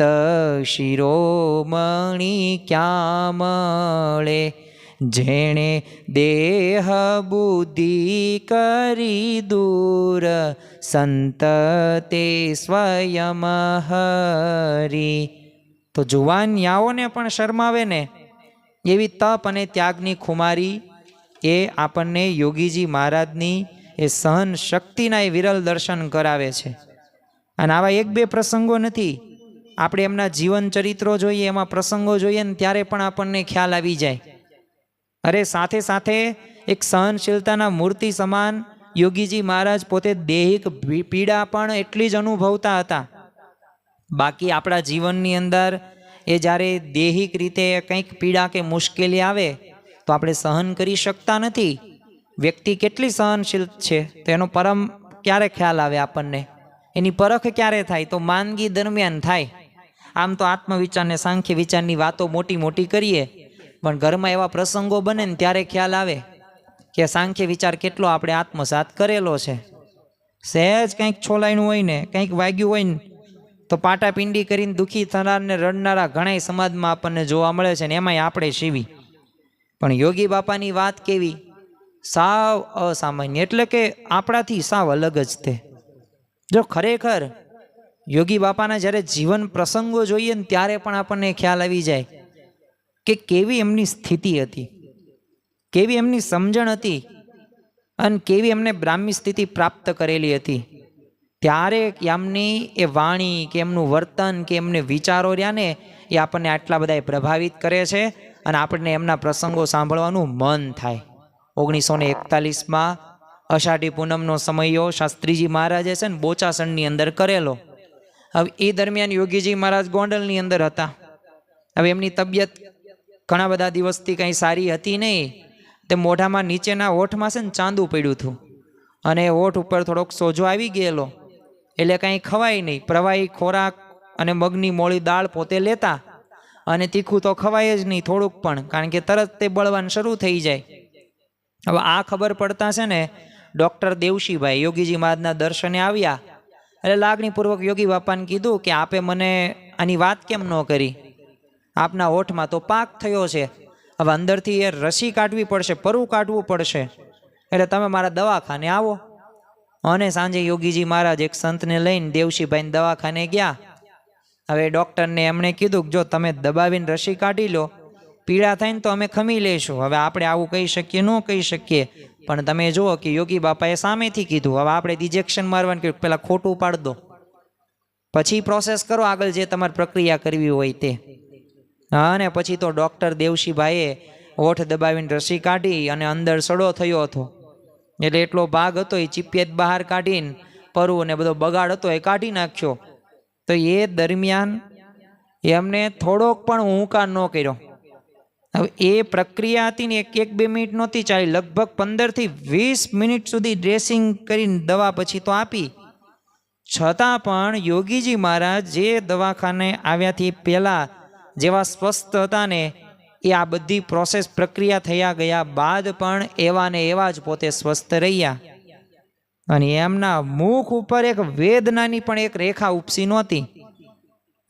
શિરોમણી ક્યાં મળે, જેણે દેહ બુદ્ધિ કરી દૂર, સંત તે સ્વયં હરી. તો જુવાનિયાઓને પણ શરમાવે ને એવી તપ અને ત્યાગની ખુમારી એ આપણને યોગીજી મહારાજની એ સહન શક્તિના એ વિરલ દર્શન કરાવે છે. અને આવા 1-2 પ્રસંગો નથી, આપણે એમના જીવન ચરિત્રો જોઈએ, એમાં પ્રસંગો જોઈએ ને ત્યારે પણ આપણને ખ્યાલ આવી જાય. અરે સાથે સાથે એક સહનશીલતાના મૂર્તિ સમાન યોગીજી મહારાજ પોતે દેહિક પીડા પણ એટલી જ અનુભવતા હતા. બાકી આપણા જીવનની અંદર એ જ્યારે દેહિક રીતે કંઈક પીડા કે મુશ્કેલી આવે તો આપણે સહન કરી શકતા નથી. વ્યક્તિ કેટલી સહનશીલ છે તો એનો પરમ ક્યારે ખ્યાલ આવે આપણને, એની પરખ ક્યારે થાય? તો માંદગી દરમિયાન થાય. આમ તો આત્મવિચારને સાંખ્ય વિચારની વાતો મોટી મોટી કરીએ, પણ ઘરમાં એવા પ્રસંગો બને ને ત્યારે ખ્યાલ આવે કે સાંખ્ય વિચાર કેટલો આપણે આત્મસાત કરેલો છે. સહેજ કંઈક છોલાયનું હોય ને, કંઈક વાગ્યું હોય ને તો પાટાપિંડી કરીને દુઃખી થનાર ને રડનારા ઘણાય સમાજમાં આપણને જોવા મળે છે, ને એમાંય આપણે શીવી. પણ યોગી બાપાની વાત કેવી, સાવ અસામાન્ય, એટલે કે આપણાથી સાવ અલગ જ તે. જો ખરેખર યોગી બાપાના જ્યારે જીવન પ્રસંગો જોઈએ ને ત્યારે પણ આપણને ખ્યાલ આવી જાય કે કેવી એમની સ્થિતિ હતી, કેવી એમની સમજણ હતી, અને કેવી એમને બ્રાહ્મી સ્થિતિ પ્રાપ્ત કરેલી હતી. ત્યારે એમની એ વાણી કે એમનું વર્તન કે એમને વિચારો રહ્યા ને એ આપણને આટલા બધા પ્રભાવિત કરે છે, અને આપણને એમના પ્રસંગો સાંભળવાનું મન થાય. 1941માં અષાઢી પૂનમનો સમયો શાસ્ત્રીજી મહારાજે છે ને બોચાસણની અંદર કરેલો. હવે એ દરમિયાન યોગીજી મહારાજ ગોંડલની અંદર હતા. હવે એમની તબિયત ઘણા બધા દિવસથી કંઈ સારી હતી નહીં. તે મોઢામાં નીચેના હોઠમાં છે ને ચાંદું પડ્યું હતું, અને હોઠ ઉપર થોડોક સોજો આવી ગયેલો, એટલે કંઈ ખવાય નહીં. પ્રવાહી ખોરાક અને મગની મોળી દાળ પોતે લેતા, અને તીખું તો ખવાય જ નહીં થોડુંક પણ, કારણ કે તરત તે બળવાન શરૂ થઈ જાય. હવે આ ખબર પડતા છે ને ડૉક્ટર દેવશીભાઈ યોગીજી મહારાજના દર્શને આવ્યા. એટલે લાગણીપૂર્વક યોગી બાપાને કીધું કે આપે મને આની વાત કેમ ન કરી? આપના હોઠમાં તો પાક થયો છે, હવે અંદરથી એ રસી કાઢવી પડશે, પરવું કાઢવું પડશે, એટલે તમે મારા દવાખાને આવો. અને સાંજે યોગીજી મહારાજ એક સંતને લઈને દેવશીભાઈને દવાખાને ગયા. હવે ડૉક્ટરને એમણે કીધું કે જો તમે દબાવીને રસી કાઢી લો, પીડા થાય ને તો અમે ખમી લઈશું. હવે આપણે આવું કહી શકીએ, ન કહી શકીએ, પણ તમે જુઓ કે યોગી બાપાએ સામેથી કીધું. હવે આપણે ઇન્જેક્શન મારવાનું કીધું, પહેલાં ખોટું પાડ દો, પછી પ્રોસેસ કરો આગળ જે તમારે પ્રક્રિયા કરવી હોય તે. અને પછી તો ડૉક્ટર દેવશીભાઈએ હોઠ દબાવીને રસી કાઢી, અને અંદર સડો થયો હતો, એટલે એટલો ભાગ હતો એ ચીપિયત બહાર કાઢીને પરવું ને બધો બગાડ હતો એ કાઢી નાખ્યો. તો એ દરમિયાન એમને થોડોક પણ હુંકાર ન કર્યો. હવે એ પ્રક્રિયા હતી ને 1-2 મિનિટ નહોતી ચાલી, લગભગ 15 થી 20 મિનિટ સુધી ડ્રેસિંગ કરીને દવા પછી તો આપી. છતાં પણ યોગીજી મહારાજ જે દવાખાને આવ્યાથી પહેલાં જેવા સ્વસ્થ હતા ને, એ આ બધી પ્રોસેસ પ્રક્રિયા થયા ગયા બાદ પણ એવા ને એવા જ પોતે સ્વસ્થ રહ્યા. અને એમના મુખ ઉપર એક વેદનાની પણ એક રેખા ઉપસી નહોતી.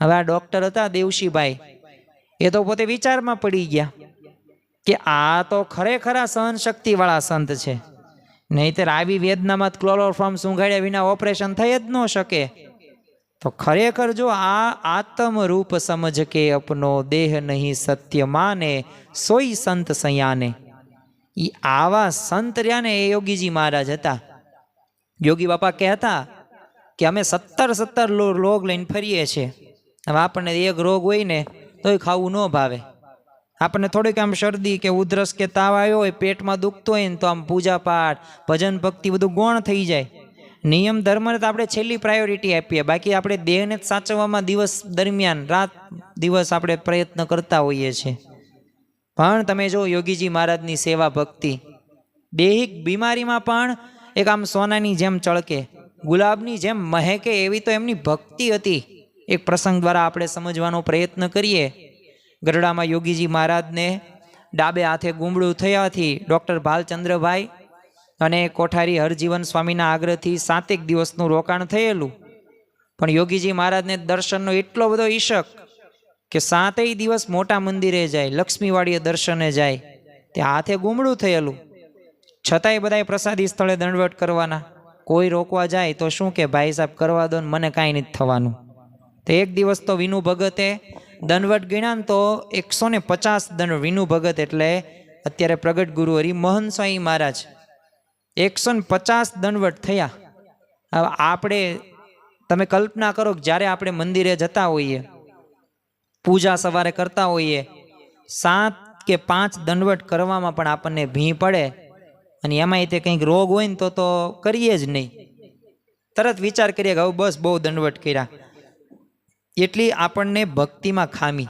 હવે આ ડૉક્ટર હતા દેવશીભાઈ, એ તો પોતે વિચારમાં પડી ગયા કે આ તો ખરેખર સહન શક્તિવાળા સંત છે, નહીંતર આવી વેદનામાં ક્લોરોફોર્મ સૂંઘાડ્યા વિના ઓપરેશન થઈ જ ન શકે. તો ખરેખર જો આ આત્મરૂપ સમજ કે અપનો દેહ નહીં સત્ય માને, સોઈ સંત સયાને. એ આવા સંત રહ્યા ને એ યોગીજી મહારાજ હતા. યોગી બાપા કહેતા કે અમે 17 રોગ લઈને ફરીએ છીએ. હવે આપણને એક રોગ હોય ને તોય ખાવું ન ભાવે. આપણને થોડીક આમ શરદી કે ઉધરસ કે તાવ આવ્યો હોય, પેટમાં દુખતું હોય ને તો આમ પૂજા પાઠ ભજન ભક્તિ બધું ગૌણ થઈ જાય. નિયમ ધર્મને તો આપણે છેલ્લી પ્રાયોરિટી આપીએ, બાકી આપણે દેહને જ સાચવવામાં દિવસ દરમિયાન રાત દિવસ આપણે પ્રયત્ન કરતા હોઈએ છીએ. પણ તમે જો યોગીજી મહારાજની સેવા ભક્તિ દેહિક બીમારીમાં પણ એક આમ સોનાની જેમ ચળકે, ગુલાબની જેમ મહેકે, એવી તો એમની ભક્તિ હતી. એક પ્રસંગ દ્વારા આપણે સમજવાનો પ્રયત્ન કરીએ. ગરડામાં યોગીજી મહારાજને ડાબે હાથે ગુમડું થયાથી ડૉક્ટર ભાલચંદ્રભાઈ અને કોઠારી હરજીવન સ્વામીના આગ્રહથી 7 દિવસનું રોકાણ થયેલું. પણ યોગીજી મહારાજને દર્શનનો એટલો બધો ઈશક કે 7 દિવસ મોટા મંદિરે જાય, લક્ષ્મીવાડીએ દર્શને જાય, તે હાથે ગુમડું થયેલું. છતાંય બધાએ પ્રસાદી સ્થળે દંડવટ કરવાના. કોઈ રોકવા જાય તો શું કે ભાઈ સાહેબ કરવા દો ને, મને કાંઈ નથી થવાનું. તો એક દિવસ તો વિનુ ભગતે દંડવટ ગણ્યા ને તો 150 દંડ. વિનુ ભગત એટલે અત્યારે પ્રગટ ગુરુ હરિમોહન સ્વામી મહારાજ, 150 દંડવટ થયા. હવે આપણે તમે કલ્પના કરો કે જ્યારે આપણે મંદિરે જતા હોઈએ, પૂજા સવારે કરતા હોઈએ, 7 કે 5 દંડવટ કરવામાં પણ આપણને ભી પડે, અને એમાંય તે કંઈક રોગ હોય ને તો કરીએ જ નહીં, તરત વિચાર કરીએ કે હવે બસ બહુ દંડવટ કર્યા, એટલી આપણને ભક્તિમાં ખામી.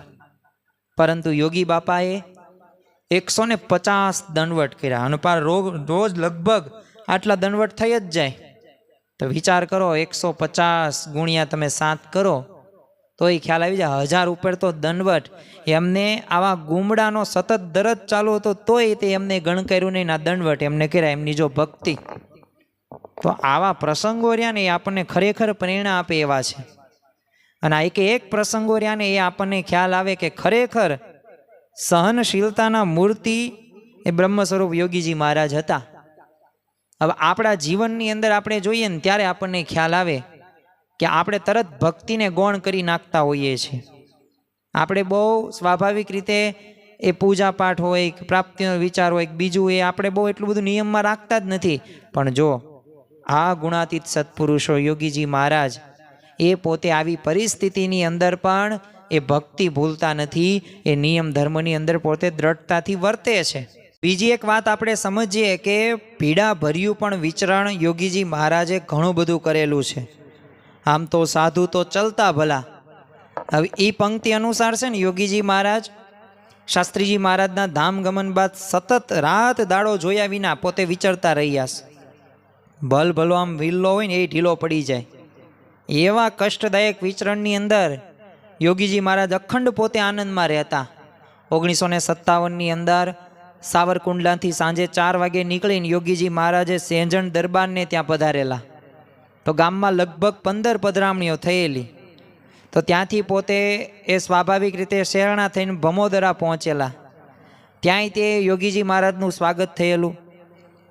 પરંતુ યોગી બાપાએ 150 દંડવટ કર્યા, અને પાર રોજ લગભગ આટલા દંડવટ થઈ જ જાય. તો વિચાર કરો, 150 ગુણ્યા તમે 7 કરો તો એ ખ્યાલ આવી જાય 1000 ઉપર તો દંડવટ. એમને આવા ગુમડાનો સતત દરજ ચાલુ હતો તોય તે એમને ગણકાર્યું નહીં, ના દંડવટ એમને કર્યા, એમની જો ભક્તિ. તો આવા પ્રસંગો રહ્યા ને એ આપણને ખરેખર પ્રેરણા આપે એવા છે. અને આ એક પ્રસંગો રહ્યા ને એ આપણને ખ્યાલ આવે કે ખરેખર સહનશીલતાના મૂર્તિ એ બ્રહ્મ સ્વરૂપ યોગીજી મહારાજ હતા. હવે આપણા જીવનની અંદર આપણે જોઈએ ને ત્યારે આપણને ખ્યાલ આવે કે આપણે તરત ભક્તિને ગૌણ કરી નાખતા હોઈએ છીએ. આપણે બહુ સ્વાભાવિક રીતે એ પૂજા પાઠ હોય, પ્રાપ્તિનો વિચાર હોય, બીજું એ આપણે બહુ એટલું બધું નિયમમાં રાખતા જ નથી. પણ જો આ ગુણાતીત સત્પુરુષો યોગીજી મહારાજ એ પોતે આવી પરિસ્થિતિની અંદર પણ એ ભક્તિ ભૂલતા નથી, એ નિયમ ધર્મની અંદર પોતે દ્રઢતાથી વર્તે છે. બીજી એક વાત આપણે સમજીએ કે પીડા ભર્યું પણ વિચરણ યોગીજી મહારાજે ઘણું બધું કરેલું છે. આમ તો સાધુ તો ચલતા ભલા. હવે એ પંક્તિ અનુસાર છે ને યોગીજી મહારાજ શાસ્ત્રીજી મહારાજના ધામ ગમન બાદ સતત રાત દાડો જોયા વિના પોતે વિચરતા રહ્યા છે. ભલ ભલો આમ વિલ્લો હોય ને એ ઢીલો પડી જાય એવા કષ્ટદાયક વિચરણની અંદર યોગીજી મહારાજ અખંડ પોતે આનંદમાં રહેતા. 1957ની અંદર સાવરકુંડલાથી સાંજે 4 વાગે નીકળીને યોગીજી મહારાજે સેંજણ દરબારને ત્યાં પધારેલા. તો ગામમાં લગભગ 15 પધરામણીઓ થયેલી. તો ત્યાંથી પોતે એ સ્વાભાવિક રીતે શેરણા થઈને ભમોદરા પહોંચેલા. ત્યાંય તે યોગીજી મહારાજનું સ્વાગત થયેલું.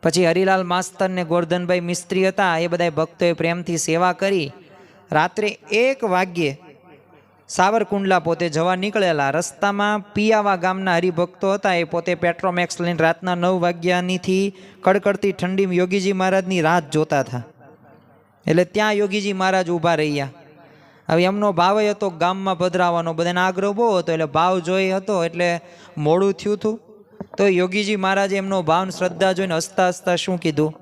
પછી હરિલાલ માસ્તર ને ગોરધનભાઈ મિસ્ત્રી હતા, એ બધા ભક્તોએ પ્રેમથી સેવા કરી. રાત્રે 1 વાગ્યે સાવરકુંડલા પોતે જવા નીકળેલા. રસ્તામાં પિયાવા ગામના હરિભક્તો હતા, એ પોતે પેટ્રોમેક્સ લઈને રાતના 9 વાગ્યાનીથી કડકડતી ઠંડીમાં યોગીજી મહારાજની રાત જોતા હતા. એટલે ત્યાં યોગીજી મહારાજ ઊભા રહ્યા. હવે એમનો ભાવ હતો ગામમાં પધરાવાનો, બધાને આગ્રહ બહુ હતો, એટલે ભાવ જોઈ હતો એટલે મોડું થયું હતું. તો યોગીજી મહારાજે એમનો ભાવ શ્રદ્ધા જોઈને હસતા હસતા શું કીધું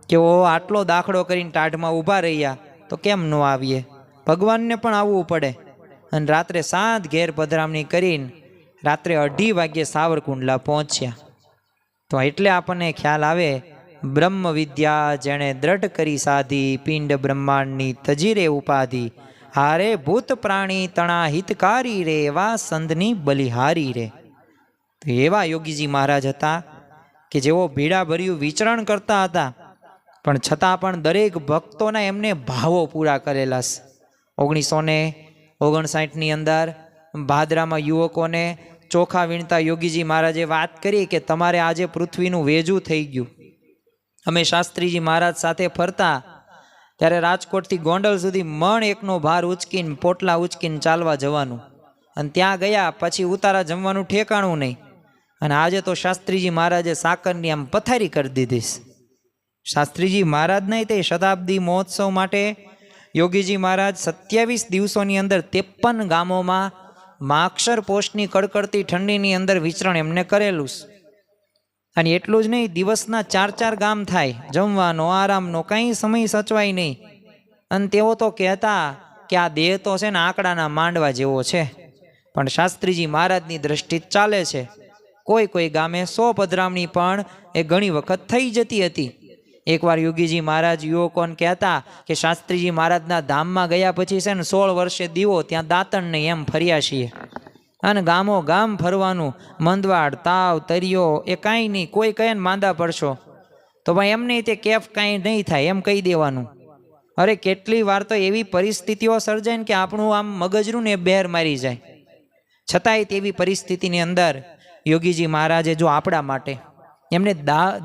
કે ઓ આટલો દાખલો કરીને ટાઢમાં ઊભા રહ્યા તો કેમ ન આવીએ, ભગવાનને પણ આવવું પડે. અને રાત્રે 7 ઘેર પધરામણી કરીને રાત્રે 2:30 વાગ્યે સાવરકુંડલા પહોંચ્યા. તો એટલે આપણને ખ્યાલ આવે બ્રહ્મ વિદ્યા જેણે દ્રઢ કરી સાધી, પિંડ બ્રહ્માંડની તજીરે ઉપાધિ, હારે ભૂત પ્રાણી તણા હિતકારી રે, એવા સંતની બલિહારી રે. તો એવા યોગીજી મહારાજ હતા કે જેઓ ભીડા ભર્યું વિચરણ કરતા હતા, પણ છતાં પણ દરેક ભક્તોના એમને ભાવો પૂરા કરેલા છે. 1959ની અંદર ભાદરામાં યુવકોને ચોખા વીણતા યોગીજી મહારાજે વાત કરી કે તમારે આજે પૃથ્વીનું વેજું થઈ ગયું. અમે શાસ્ત્રીજી મહારાજ સાથે ફરતા ત્યારે રાજકોટથી ગોંડલ સુધી મણ એકનો ભાર ઉચકીને પોટલા ઉચકીને ચાલવા જવાનું, અને ત્યાં ગયા પછી ઉતારા જમવાનું ઠેકાણું નહીં. અને આજે તો શાસ્ત્રીજી મહારાજે સાકરની આમ પથારી કરી દીધી. શાસ્ત્રીજી મહારાજના તે શતાબ્દી મહોત્સવ માટે યોગીજી મહારાજ 27 દિવસોની અંદર 53 ગામોમાં માક્ષર પોષની કડકડતી ઠંડીની અંદર વિચરણ એમને કરેલું. અને એટલું જ નહીં, દિવસના 4 ગામ થાય, જમવાનો આરામનો કંઈ સમય સચવાય નહીં. અને તેઓ તો કહેતા કે આ દેહ તો છે ને આંકડાના માંડવા જેવો છે, પણ શાસ્ત્રીજી મહારાજની દ્રષ્ટિ ચાલે છે. કોઈ ગામે 100 પધરામણી પણ એ ઘણી વખત થઈ જતી હતી. એકવાર યોગીજી મહારાજ યુવકોને કહેતા કે શાસ્ત્રીજી મહારાજના ધામમાં ગયા પછી છે ને 16 વર્ષે દીવો ત્યાં દાંતણ નહીં એમ ફર્યા છીએ. અને ગામો ગામ ફરવાનું, મંદવાડ તાવ તરિયો એ કાંઈ નહીં. કોઈ કહે ને માંદા પડશો તો ભાઈ એમ નહીં, તે કેફ કાંઈ નહીં થાય એમ કહી દેવાનું. અરે કેટલી વાર તો એવી પરિસ્થિતિઓ સર્જાય ને કે આપણું આમ મગજરું ને બહેર મારી જાય. છતાંય તેવી પરિસ્થિતિની અંદર યોગીજી મહારાજે જો આપણા માટે એમને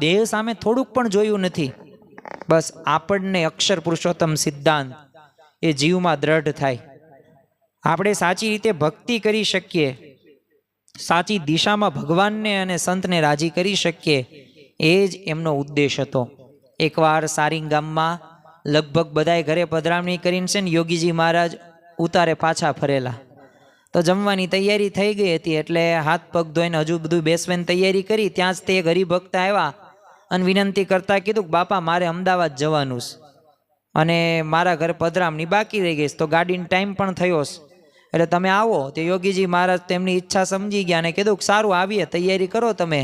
દેહ સામે થોડુંક પણ જોયું નથી. બસ આપણને અક્ષર પુરુષોત્તમ સિદ્ધાંત એ જીવમાં દ્રઢ થાય, આપણે સાચી રીતે ભક્તિ કરી શકીએ, સાચી દિશામાં ભગવાનને અને સંતને રાજી કરી શકીએ, એ જ એમનો ઉદ્દેશ હતો. એકવાર સારિંગ ગામમાં લગભગ બધાએ ઘરે પધરામણી કરીને છે ને યોગીજી મહારાજ ઉતારે પાછા ફરેલા. તો તો જમવાની તૈયારી થઈ ગઈ હતી એટલે હાથ પગ ધોઈને હજુ બધું બેસવાની તૈયારી કરી. ત્યાં જ તે એક હરિભક્ત આવ્યા અને વિનંતી કરતા કીધું કે બાપા મારે અમદાવાદ જવાનું છે અને મારા ઘરે પધરામણી બાકી રહી ગઈ છે, તો ગાડીનો ટાઈમ પણ થયો છે, એટલે તમે આવો. તે યોગીજી મહારાજ તેમની ઈચ્છા સમજી ગયા અને કીધું કે સારું આવીએ, તૈયારી કરો તમે.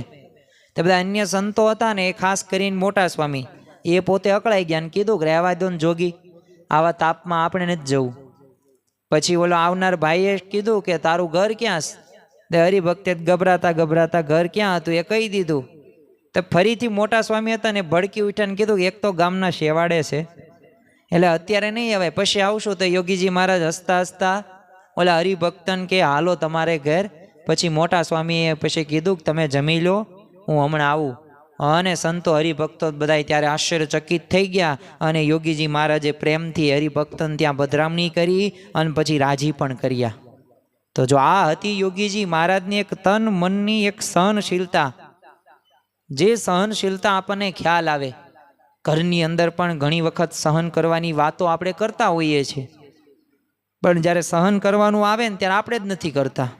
તે બધા અન્ય સંતો હતા ને, એ ખાસ કરીને મોટા સ્વામી, એ પોતે અકળાઈ ગયા અને કીધું કે રહેવા દો ને જોગી, આવા તાપમાં આપણે નથી જવું. પછી ઓલો આવનાર ભાઈએ કીધું કે તારું ઘર ક્યાં છે? તે હરિભક્તે ગભરાતા ગભરાતા ઘર ક્યાં હતું એ કહી દીધું. તો ફરીથી મોટા સ્વામી હતા ને ભડકી ઉઠ્યા ને કીધું કે એક તો ગામના શેવાડે છે, એટલે અત્યારે નહીં આવે, પછી આવશું. તો યોગીજી મહારાજ હસતા હસતા ઓલા હરિભક્તન કે હાલો તમારે ઘેર. પછી મોટા સ્વામીએ પછી કીધું કે તમે જમી લો, હું હમણાં આવું. અને સંતો હરિભક્તો બધા ત્યારે આશ્ચર્યચકિત થઈ ગયા અને યોગીજી મહારાજે પ્રેમથી હરિભક્તન ત્યાં પધરામણી કરી અને પછી રાજી પણ કર્યા. તો જો આ હતી યોગીજી મહારાજની એક તન મનની એક સહનશીલતા, જે સહનશીલતા આપણને ખ્યાલ આવે. ઘરની અંદર પણ ઘણી વખત સહન કરવાની વાતો આપણે કરતા હોઈએ છીએ, પણ જ્યારે સહન કરવાનું આવે ને ત્યારે આપણે જ નથી કરતા.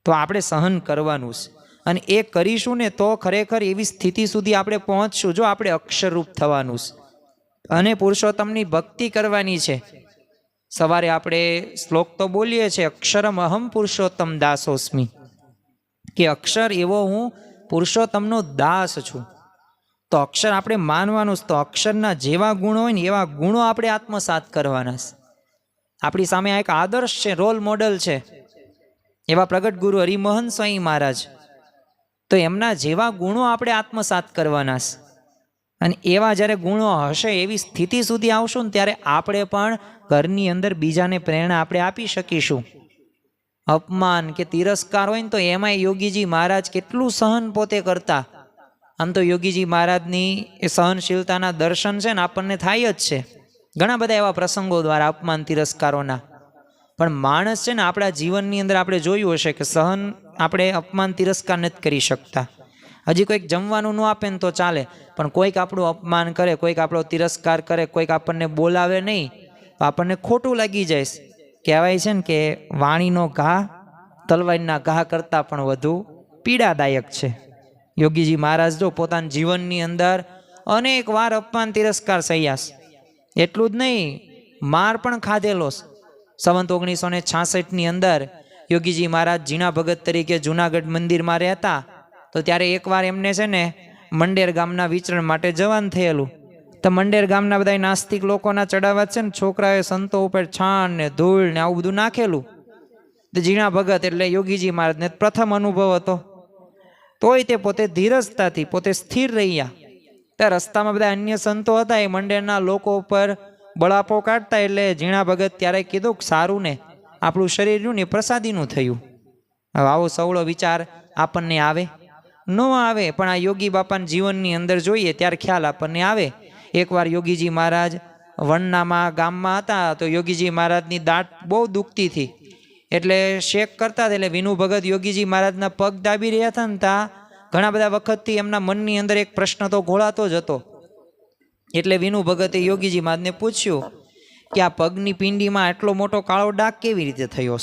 તો આપણે સહન કરવાનું છે અને એ કરીશું ને તો ખરેખર એવી સ્થિતિ સુધી આપણે પહોંચશું જો આપણે અક્ષરરૂપ થવાનું છે અને પુરુષોત્તમની ભક્તિ કરવાની છે. સવારે આપણે શ્લોક તો બોલીએ છીએ, અક્ષરમ અહમ પુરુષોત્તમ દાસોસ્મી, કે અક્ષર એવો હું પુરુષોત્તમનો દાસ છું. તો અક્ષર આપણે માનવાનું છે, તો અક્ષરના જેવા ગુણો હોય ને એવા ગુણો આપણે આત્મસાત કરવાના છે. આપણી સામે આ એક આદર્શ છે, રોલ મોડલ છે, એવા પ્રગટ ગુરુ હરિમોહન સ્વામી મહારાજ. તો એમના જેવા ગુણો આપણે આત્મસાત કરવાના છે અને એવા જ્યારે ગુણો હશે એવી સ્થિતિ સુધી આવશું ને ત્યારે આપણે પણ ઘરની અંદર બીજાને પ્રેરણા આપણે આપી શકીશું. અપમાન કે તિરસ્કાર હોય ને તો એમાંય યોગીજી મહારાજ કેટલું સહન પોતે કરતા. આમ તો યોગીજી મહારાજની એ સહનશીલતાના દર્શન છે ને આપણને થાય જ છે ઘણા બધા એવા પ્રસંગો દ્વારા, અપમાન તિરસ્કારોના. પણ માણસ છે ને આપણા જીવનની અંદર આપણે જોયું હશે કે સહન આપણે અપમાન તિરસ્કાર નથી કરી શકતા. હજી કોઈક જમવાનું ન આપે ને તો ચાલે, પણ કોઈક આપણું અપમાન કરે, કોઈક આપણો તિરસ્કાર કરે, કોઈક આપણને બોલાવે નહીં તો આપણને ખોટું લાગી જાય. કહેવાય છે ને કે વાણીનો ઘા તલવારના ઘા કરતાં પણ વધુ પીડાદાયક છે. યોગીજી મહારાજ જો પોતાના જીવનની અંદર અનેક વાર અપમાન તિરસ્કાર સહ્યા. એટલું જ નહીં, માર પણ ખાધેલો. સંવત 1966ની અંદર યોગીજી મહારાજ જીણા ભગત તરીકે જુનાગઢ મંદિરમાં રહેતા. તો ત્યારે એકવાર એમને છે ને મંડેર ગામના વિચરણ માટે જવાનું થયેલું. તો મંડેર ગામના બધા નાસ્તિક લોકોના ચડાવવા છે ને છોકરાએ સંતો ઉપર છાણ ને ધૂળ ને આવું બધું નાખેલું. તો જીણા ભગત એટલે યોગીજી મહારાજને પ્રથમ અનુભવ હતો, તોય તે પોતે ધીરજતાથી પોતે સ્થિર રહ્યા. ત્યાં રસ્તામાં બધા અન્ય સંતો હતા, એ મંડેરના લોકો ઉપર બળાપો કાઢતા. એટલે જીણા ભગત ત્યારે કીધું કે સારું ને આપણું શરીરનું ને પ્રસાદીનું થયું. હવે આવો સવળો વિચાર આપણને આવે ન આવે, પણ આ યોગી બાપાના જીવનની અંદર જોઈએ ત્યારે ખ્યાલ આપણને આવે. એકવાર યોગીજી મહારાજ વણનામાં ગામમાં હતા, તો યોગીજી મહારાજની દાંત બહુ દુખતી હતી. એટલે શેક કરતા હતા, એટલે વિનુ ભગત યોગીજી મહારાજના પગ દાબી રહ્યા હતા ને ત્યાં ઘણા બધા વખતથી એમના મનની અંદર એક પ્રશ્ન તો ઘોળાતો જ હતો. એટલે વિનુ ભગતે યોગીજી મહારાજને પૂછ્યું કે આ પગની પિંડીમાં એટલો મોટો કાળો ડાઘ કેવી રીતે થયો?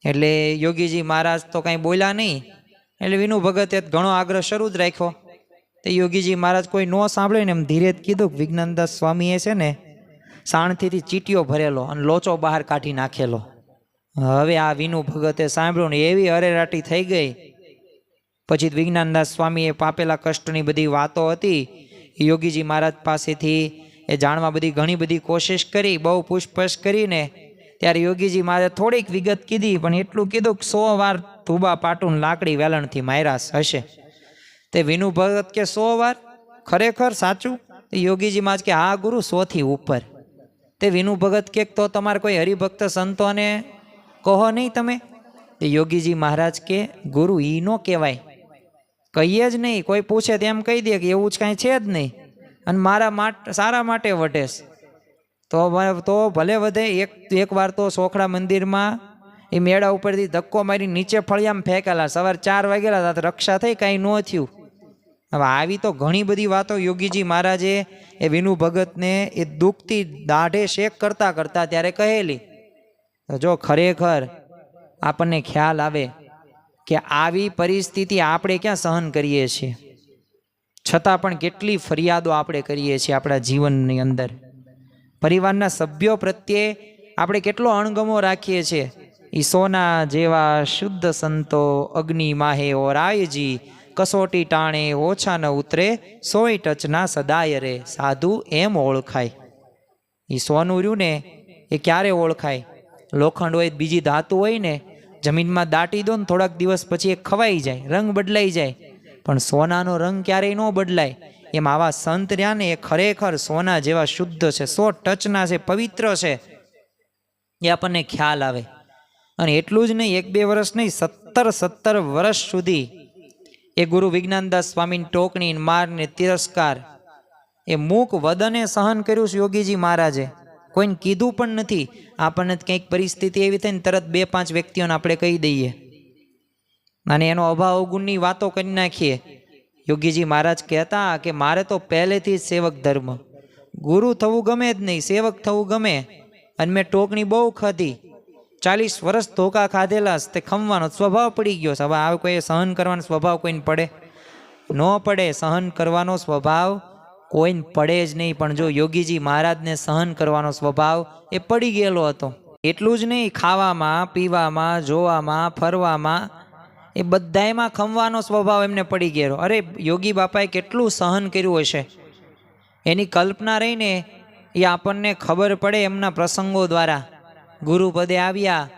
એટલે યોગીજી મહારાજ તો કાંઈ બોલ્યા નહીં. એટલે વિનુ ભગતે ઘણો આગ્રહ શરૂ જ રાખ્યો. તો યોગીજી મહારાજ કોઈ ન સાંભળે ને એમ ધીરે જ કીધું કે વિજ્ઞાનદાસ સ્વામીએ છે ને સાણથીથી ચીટીઓ ભરેલો અને લોચો બહાર કાઢી નાખેલો. હવે આ વિનુ ભગતે સાંભળ્યું ને એવી અરેરાટી થઈ ગઈ. પછી વિજ્ઞાનદાસ સ્વામીએ પાપેલા કષ્ટની બધી વાતો હતી યોગીજી મહારાજ પાસેથી એ જાણવા બધી ઘણી બધી કોશિશ કરી, બહુ પૂછપરછ કરીને ત્યારે યોગીજી મહારાજે થોડીક વિગત કીધી, પણ એટલું કીધું કે 100 વાર ધુબા પાટું લાકડી વેલણથી માર્યા હશે. તે વિનુ ભગત કે 100 વાર? ખરેખર સાચું? યોગીજી મહારાજ કે હા ગુરુ, 100 થી ઉપર. તે વિનુ ભગત કે તો તમારે કોઈ હરિભક્ત સંતોને કહો નહીં તમે? યોગીજી મહારાજ કે ગુરુ ઈ નો કહેવાય, કહીએ જ નહીં. કોઈ પૂછે તેમ કહી દે કે એવું જ કાંઈ છે જ નહીં અને મારા સારા માટે વટેશ. તો ભલે વધે. એક વાર તો સોખડા મંદિરમાં એ મેળા ઉપરથી ધક્કો મારી નીચે ફળિયામાં ફેંકેલા. સવાર 4 વાગેલા હતા, રક્ષા થઈ, કાંઈ ન થયું. હવે આવી તો ઘણી બધી વાતો યોગીજી મહારાજે એ વિનુ ભગતને એ દુખતી દાઢે શેક કરતા કરતા ત્યારે કહેલી. જો ખરેખર આપણને ખ્યાલ આવે કે આવી પરિસ્થિતિ આપણે ક્યાં સહન કરીએ છીએ, છતાં પણ કેટલી ફરિયાદો આપણે કરીએ છીએ આપણા જીવનની અંદર. પરિવારના સભ્યો પ્રત્યે આપણે કેટલો અણગમો રાખીએ છીએ. ઈ સોના જેવા શુદ્ધ સંતો અગ્નિ માહે ઓરાયજી, કસોટી ટાણે ઓછા ન ઉતરે, સોય ટચના સદાય રે, સાધુ એમ ઓળખાય. એ સોનું રહ્યું ને એ ક્યારે ઓળખાય? લોખંડ હોય બીજી ધાતુ હોય ને, જમીનમાં દાટી દો ને થોડાક દિવસ પછી એ ખવાઈ જાય, રંગ બદલાઈ જાય, પણ સોનાનો રંગ ક્યારેય ન બદલાય. એમ આવા સંત રહ્યા ને એ ખરેખર સોના જેવા શુદ્ધ છે, 100 ટચના છે, પવિત્ર છે, એ આપણને ખ્યાલ આવે. અને એટલું જ નહીં, 1-2 વર્ષ નહીં, 17 વર્ષ સુધી એ ગુરુ વિજ્ઞાનદાસ સ્વામીની ટોકણી, માર ને તિરસ્કાર એ મૂક વદને સહન કર્યું છે યોગીજી મહારાજે. કોઈને કીધું પણ નથી. આપણને કંઈક પરિસ્થિતિ એવી થઈ ને તરત 2-5 વ્યક્તિઓને આપણે કહી દઈએ અને એનો અભાવ અવગુણની વાતો કરી નાખીએ. યોગીજી મહારાજ કહેતા કે મારે તો પહેલેથી જ સેવક ધર્મ, ગુરુ થવું ગમે જ નહીં, સેવક થવું ગમે. અને મેં ટોકણી બહુ ખાધી, 40 વર્ષ ધોકા ખાધેલા, તે ખમવાનો સ્વભાવ પડી ગયો. હવે આ કોઈ સહન કરવાનો સ્વભાવ કોઈને પડે? ન પડે. સહન કરવાનો સ્વભાવ કોઈને પડે જ નહીં. પણ જો યોગીજી મહારાજને સહન કરવાનો સ્વભાવ એ પડી ગયેલો હતો. એટલું જ નહીં, ખાવામાં, પીવામાં, જોવામાં, ફરવામાં, એ બધાયમાં ખમવાનો સ્વભાવ એમને પડી ગયેલો. અરે યોગી બાપાએ કેટલું સહન કર્યું હશે, એની કલ્પના રહીને એ આપણને ખબર પડે એમના પ્રસંગો દ્વારા. ગુરુપદે આવ્યા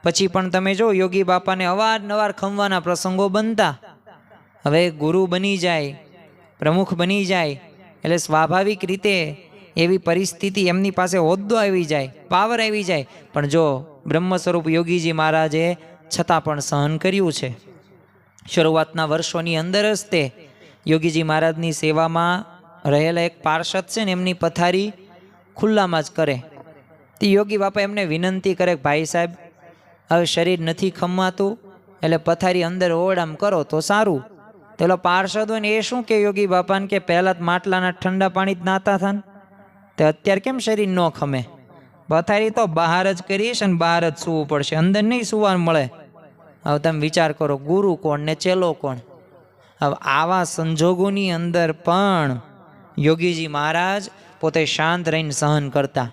પછી પણ તમે જો યોગી બાપાને અવારનવાર ખમવાના પ્રસંગો બનતા. હવે ગુરુ બની જાય, પ્રમુખ બની જાય એટલે સ્વાભાવિક રીતે એવી પરિસ્થિતિ, એમની પાસે હોદ્દો આવી જાય, પાવર આવી જાય. પણ જો બ્રહ્મ સ્વરૂપ યોગીજી મહારાજે છતાં પણ સહન કર્યું છે. શરૂઆતના વર્ષોની અંદર જ તે યોગીજી મહારાજની સેવામાં રહેલા એક પાર્ષદ છે ને, એમની પથારી ખુલ્લામાં જ કરે. તે યોગી બાપા એમને વિનંતી કરે કે ભાઈ સાહેબ, હવે શરીર નથી ખમાતું, એટલે પથારી અંદર ઓરડામ કરો તો સારું. પેલો પાર્ષદ હોય ને એ શું કે યોગી બાપાને કે પહેલાં માટલાના ઠંડા પાણી જ નાતા હતા ને, તે અત્યારે કેમ શરીર ન ખમે? પથારી તો બહાર જ કરીશ અને બહાર જ સૂવું પડશે, અંદર નહીં સૂવાનું મળે. હવે તમે વિચાર કરો, ગુરુ કોણ ને ચેલો કોણ? હવે આવા સંજોગોની અંદર પણ યોગીજી મહારાજ પોતે શાંત રહીને સહન કરતા.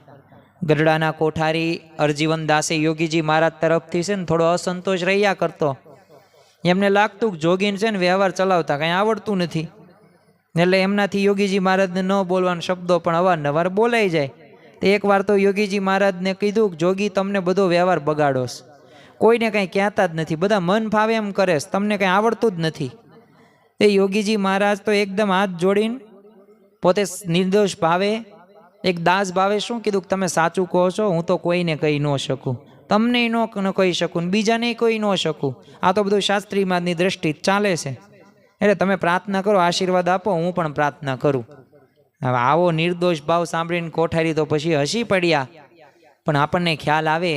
ગઢડાના કોઠારી અરજીવન દાસે યોગીજી મહારાજ તરફથી છે ને થોડો અસંતોષ રહ્યા કરતો. એમને લાગતું કે જોગીને છે ને વ્યવહાર ચલાવતા કંઈ આવડતું નથી, એટલે એમનાથી યોગીજી મહારાજને ન બોલવાના શબ્દો પણ અવારનવાર બોલાઈ જાય. તો એકવાર તો યોગીજી મહારાજને કીધું કે જોગી તમને બધો વ્યવહાર બગાડોસ, કોઈને કંઈ કહેતા જ નથી, બધા મન ફાવે એમ કરે, તમને કંઈ આવડતું જ નથી. એ યોગીજી મહારાજ તો એકદમ હાથ જોડીને પોતે નિર્દોષ ભાવે, એક દાસ ભાવે શું કીધું કે તમે સાચું કહો છો, હું તો કોઈને કહી ન શકું, તમને ન કહી શકું, બીજાને કોઈ ન શકું. આ તો બધું શાસ્ત્રી મહારાજની દ્રષ્ટિ ચાલે છે, એટલે તમે પ્રાર્થના કરો, આશીર્વાદ આપો, હું પણ પ્રાર્થના કરું. હવે આવો નિર્દોષ ભાવ સાંભળીને કોઠારી તો પછી હસી પડ્યા. પણ આપણને ખ્યાલ આવે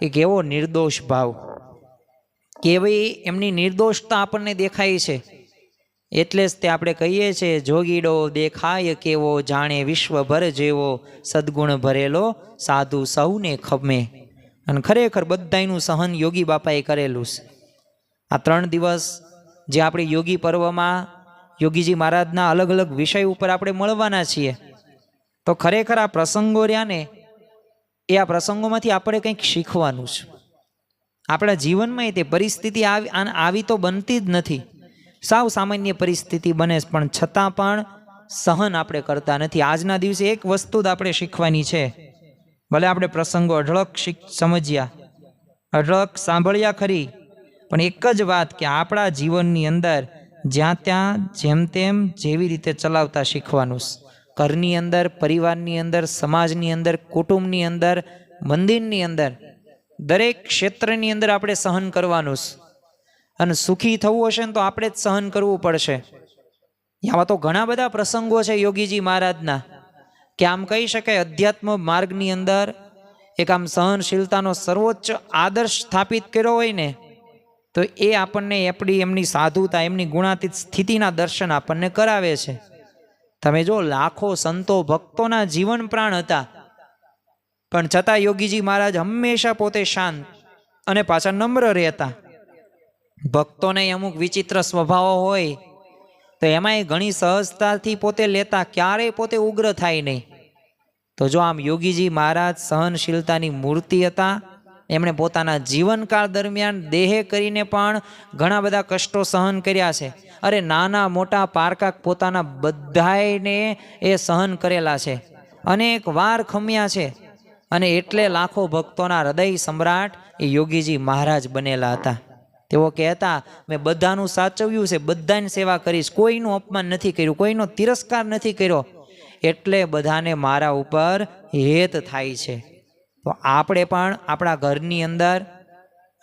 કે કેવો નિર્દોષ ભાવ, કેવી એમની નિર્દોષતા આપણને દેખાય છે. એટલે જ તે આપણે કહીએ છીએ, જોગીડો દેખાય કેવો, જાણે વિશ્વભર જેવો, સદગુણ ભરેલો, સાધુ સૌને ખમે. અને ખરેખર બધાયનું સહન યોગી બાપાએ કરેલું છે. આ 3 દિવસ જે આપણે યોગી પર્વમાં યોગીજી મહારાજના અલગ અલગ વિષય ઉપર આપણે મળવાના છીએ, તો ખરેખર આ પ્રસંગો રહ્યા ને, એ આ પ્રસંગોમાંથી આપણે કંઈક શીખવાનું છે. આપણા જીવનમાં તે પરિસ્થિતિ આવી તો બનતી જ નથી, સાવ સામાન્ય પરિસ્થિતિ બને, પણ છતાં પણ સહન આપણે કરતા નથી. આજના દિવસે એક વસ્તુ જ આપણે શીખવાની છે. ભલે આપણે પ્રસંગો અઢળક સમજ્યા, અઢળક સાંભળ્યા ખરી, પણ એક જ વાત કે આપણા જીવનની અંદર જ્યાં ત્યાં જેમ તેમ જેવી રીતે ચલાવતા શીખવાનું. ઘરની અંદર, પરિવારની અંદર, સમાજની અંદર, કુટુંબની અંદર, મંદિરની અંદર, દરેક ક્ષેત્રની અંદર આપણે સહન કરવાનું. અને સુખી થવું હશે ને તો આપણે જ સહન કરવું પડશે. આવા તો ઘણા બધા પ્રસંગો છે યોગીજી મહારાજના કે આમ કહી શકાય અધ્યાત્મ માર્ગની અંદર એક આમ સહનશીલતાનો સર્વોચ્ચ આદર્શ સ્થાપિત કર્યો હોય ને, તો એ આપણને એમની સાધુતા, એમની ગુણાતીત સ્થિતિના દર્શન આપણને કરાવે છે. તમે જો લાખો સંતો ભક્તોના જીવન પ્રાણ હતા, પણ છતાં યોગીજી મહારાજ હંમેશા પોતે શાંત, અને પાછા નમ્ર રહેતા. ભક્તોને અમુક વિચિત્ર સ્વભાવો હોય તો એમાંય ઘણી સહજતાથી પોતે લેતા, ક્યારેય પોતે ઉગ્ર થાય નહીં. તો જો આમ યોગીજી મહારાજ સહનશીલતાની મૂર્તિ હતા. એમણે પોતાના જીવનકાળ દરમિયાન દેહે કરીને પણ ઘણા બધા કષ્ટો સહન કર્યા છે. અરે નાના મોટા પારકા પોતાના બધાયને એ સહન કરેલા છે, અનેક વાર ખમ્યા છે. અને એટલે લાખો ભક્તોના હૃદય સમ્રાટ એ યોગીજી મહારાજ બનેલા હતા. તેઓ કહેતા, મેં બધાનું સાચવ્યું છે, બધાની સેવા કરીશ, કોઈનું અપમાન નથી કર્યું, કોઈનો તિરસ્કાર નથી કર્યો, એટલે બધાને મારા ઉપર હેત થાય છે. તો આપણે પણ આપણા ઘરની અંદર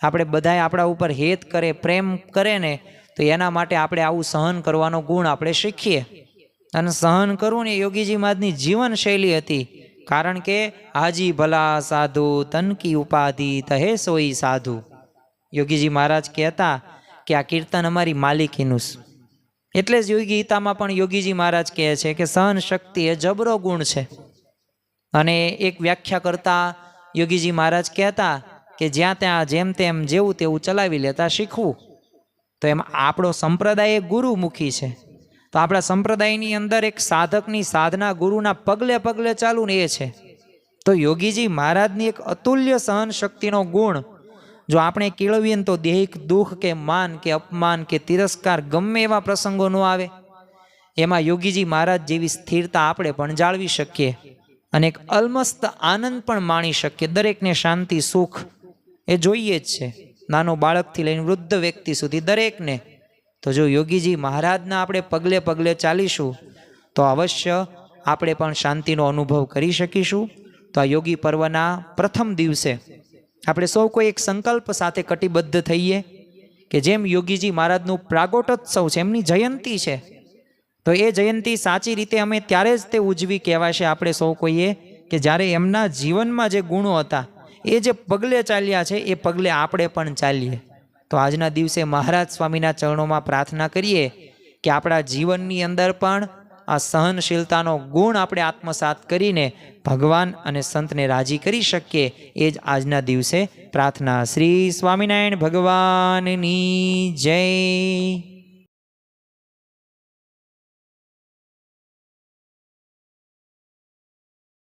આપણે બધાએ આપણા ઉપર હેત કરે, પ્રેમ કરે ને, તો એના માટે આપણે આવું સહન કરવાનો ગુણ આપણે શીખીએ. અને સહન કરવું ને યોગીજી મહારાજની જીવનશૈલી હતી. કારણ કે હાજી ભલા સાધુ તનકી ઉપાધિ તહે સોઈ સાધુ. યોગીજી મહારાજ કહેતા કે આ કીર્તન અમારી માલિકીનું છે. એટલે જ યોગી ગીતામાં પણ યોગીજી મહારાજ કહે છે કે સહન શક્તિ એ જબરો ગુણ છે. અને એક વ્યાખ્યા કરતા યોગીજી મહારાજ કહેતા કે જ્યાં ત્યાં જેમ તેમ જેવું તેવું ચલાવી લેતા શીખવું. તો એમાં આપણો સંપ્રદાય ગુરુમુખી છે. તો આપણા સંપ્રદાયની અંદર એક સાધકની સાધના ગુરુના પગલે પગલે ચાલુ ને એ છે. તો યોગીજી મહારાજની એક અતુલ્ય સહન શક્તિનો ગુણ જો આપણે કેળવીએ ને તો દૈહિક દુઃખ કે માન કે અપમાન કે તિરસ્કાર ગમે એવા પ્રસંગો ન આવે, એમાં યોગીજી મહારાજ જેવી સ્થિરતા આપણે પણ જાળવી શકીએ. અને એક અલમસ્ત આનંદ પણ માણી શકીએ. દરેકને શાંતિ સુખ એ જોઈએ જ છે, નાનો બાળકથી લઈને વૃદ્ધ વ્યક્તિ સુધી દરેકને. તો જો યોગીજી મહારાજના આપણે પગલે પગલે ચાલીશું તો અવશ્ય આપણે પણ શાંતિનો અનુભવ કરી શકીશું. તો આ યોગી પર્વના પ્રથમ દિવસે આપણે સૌ કોઈ એક સંકલ્પ સાથે કટિબદ્ધ થઈએ કે જેમ યોગીજી મહારાજનું પ્રાગોટોત્સવ છે, એમની જયંતી છે, તો એ જયંતી સાચી રીતે અમે ત્યારે જ તે ઉજવી કહેવાશે આપણે સૌ કોઈએ કે જ્યારે એમના જીવનમાં જે ગુણો હતા એ જે પગલે ચાલ્યા છે એ પગલે આપણે પણ ચાલીએ. તો આજના દિવસે મહારાજ સ્વામીના ચરણોમાં પ્રાર્થના કરીએ કે આપણા જીવનની અંદર પણ આ સહનશીલતાનો ગુણ આપણે આત્મસાત કરીને ભગવાન અને સંતને રાજી કરી શકીએ. એ જ આજના દિવસે પ્રાર્થના. શ્રી સ્વામિનારાયણ ભગવાનની જય.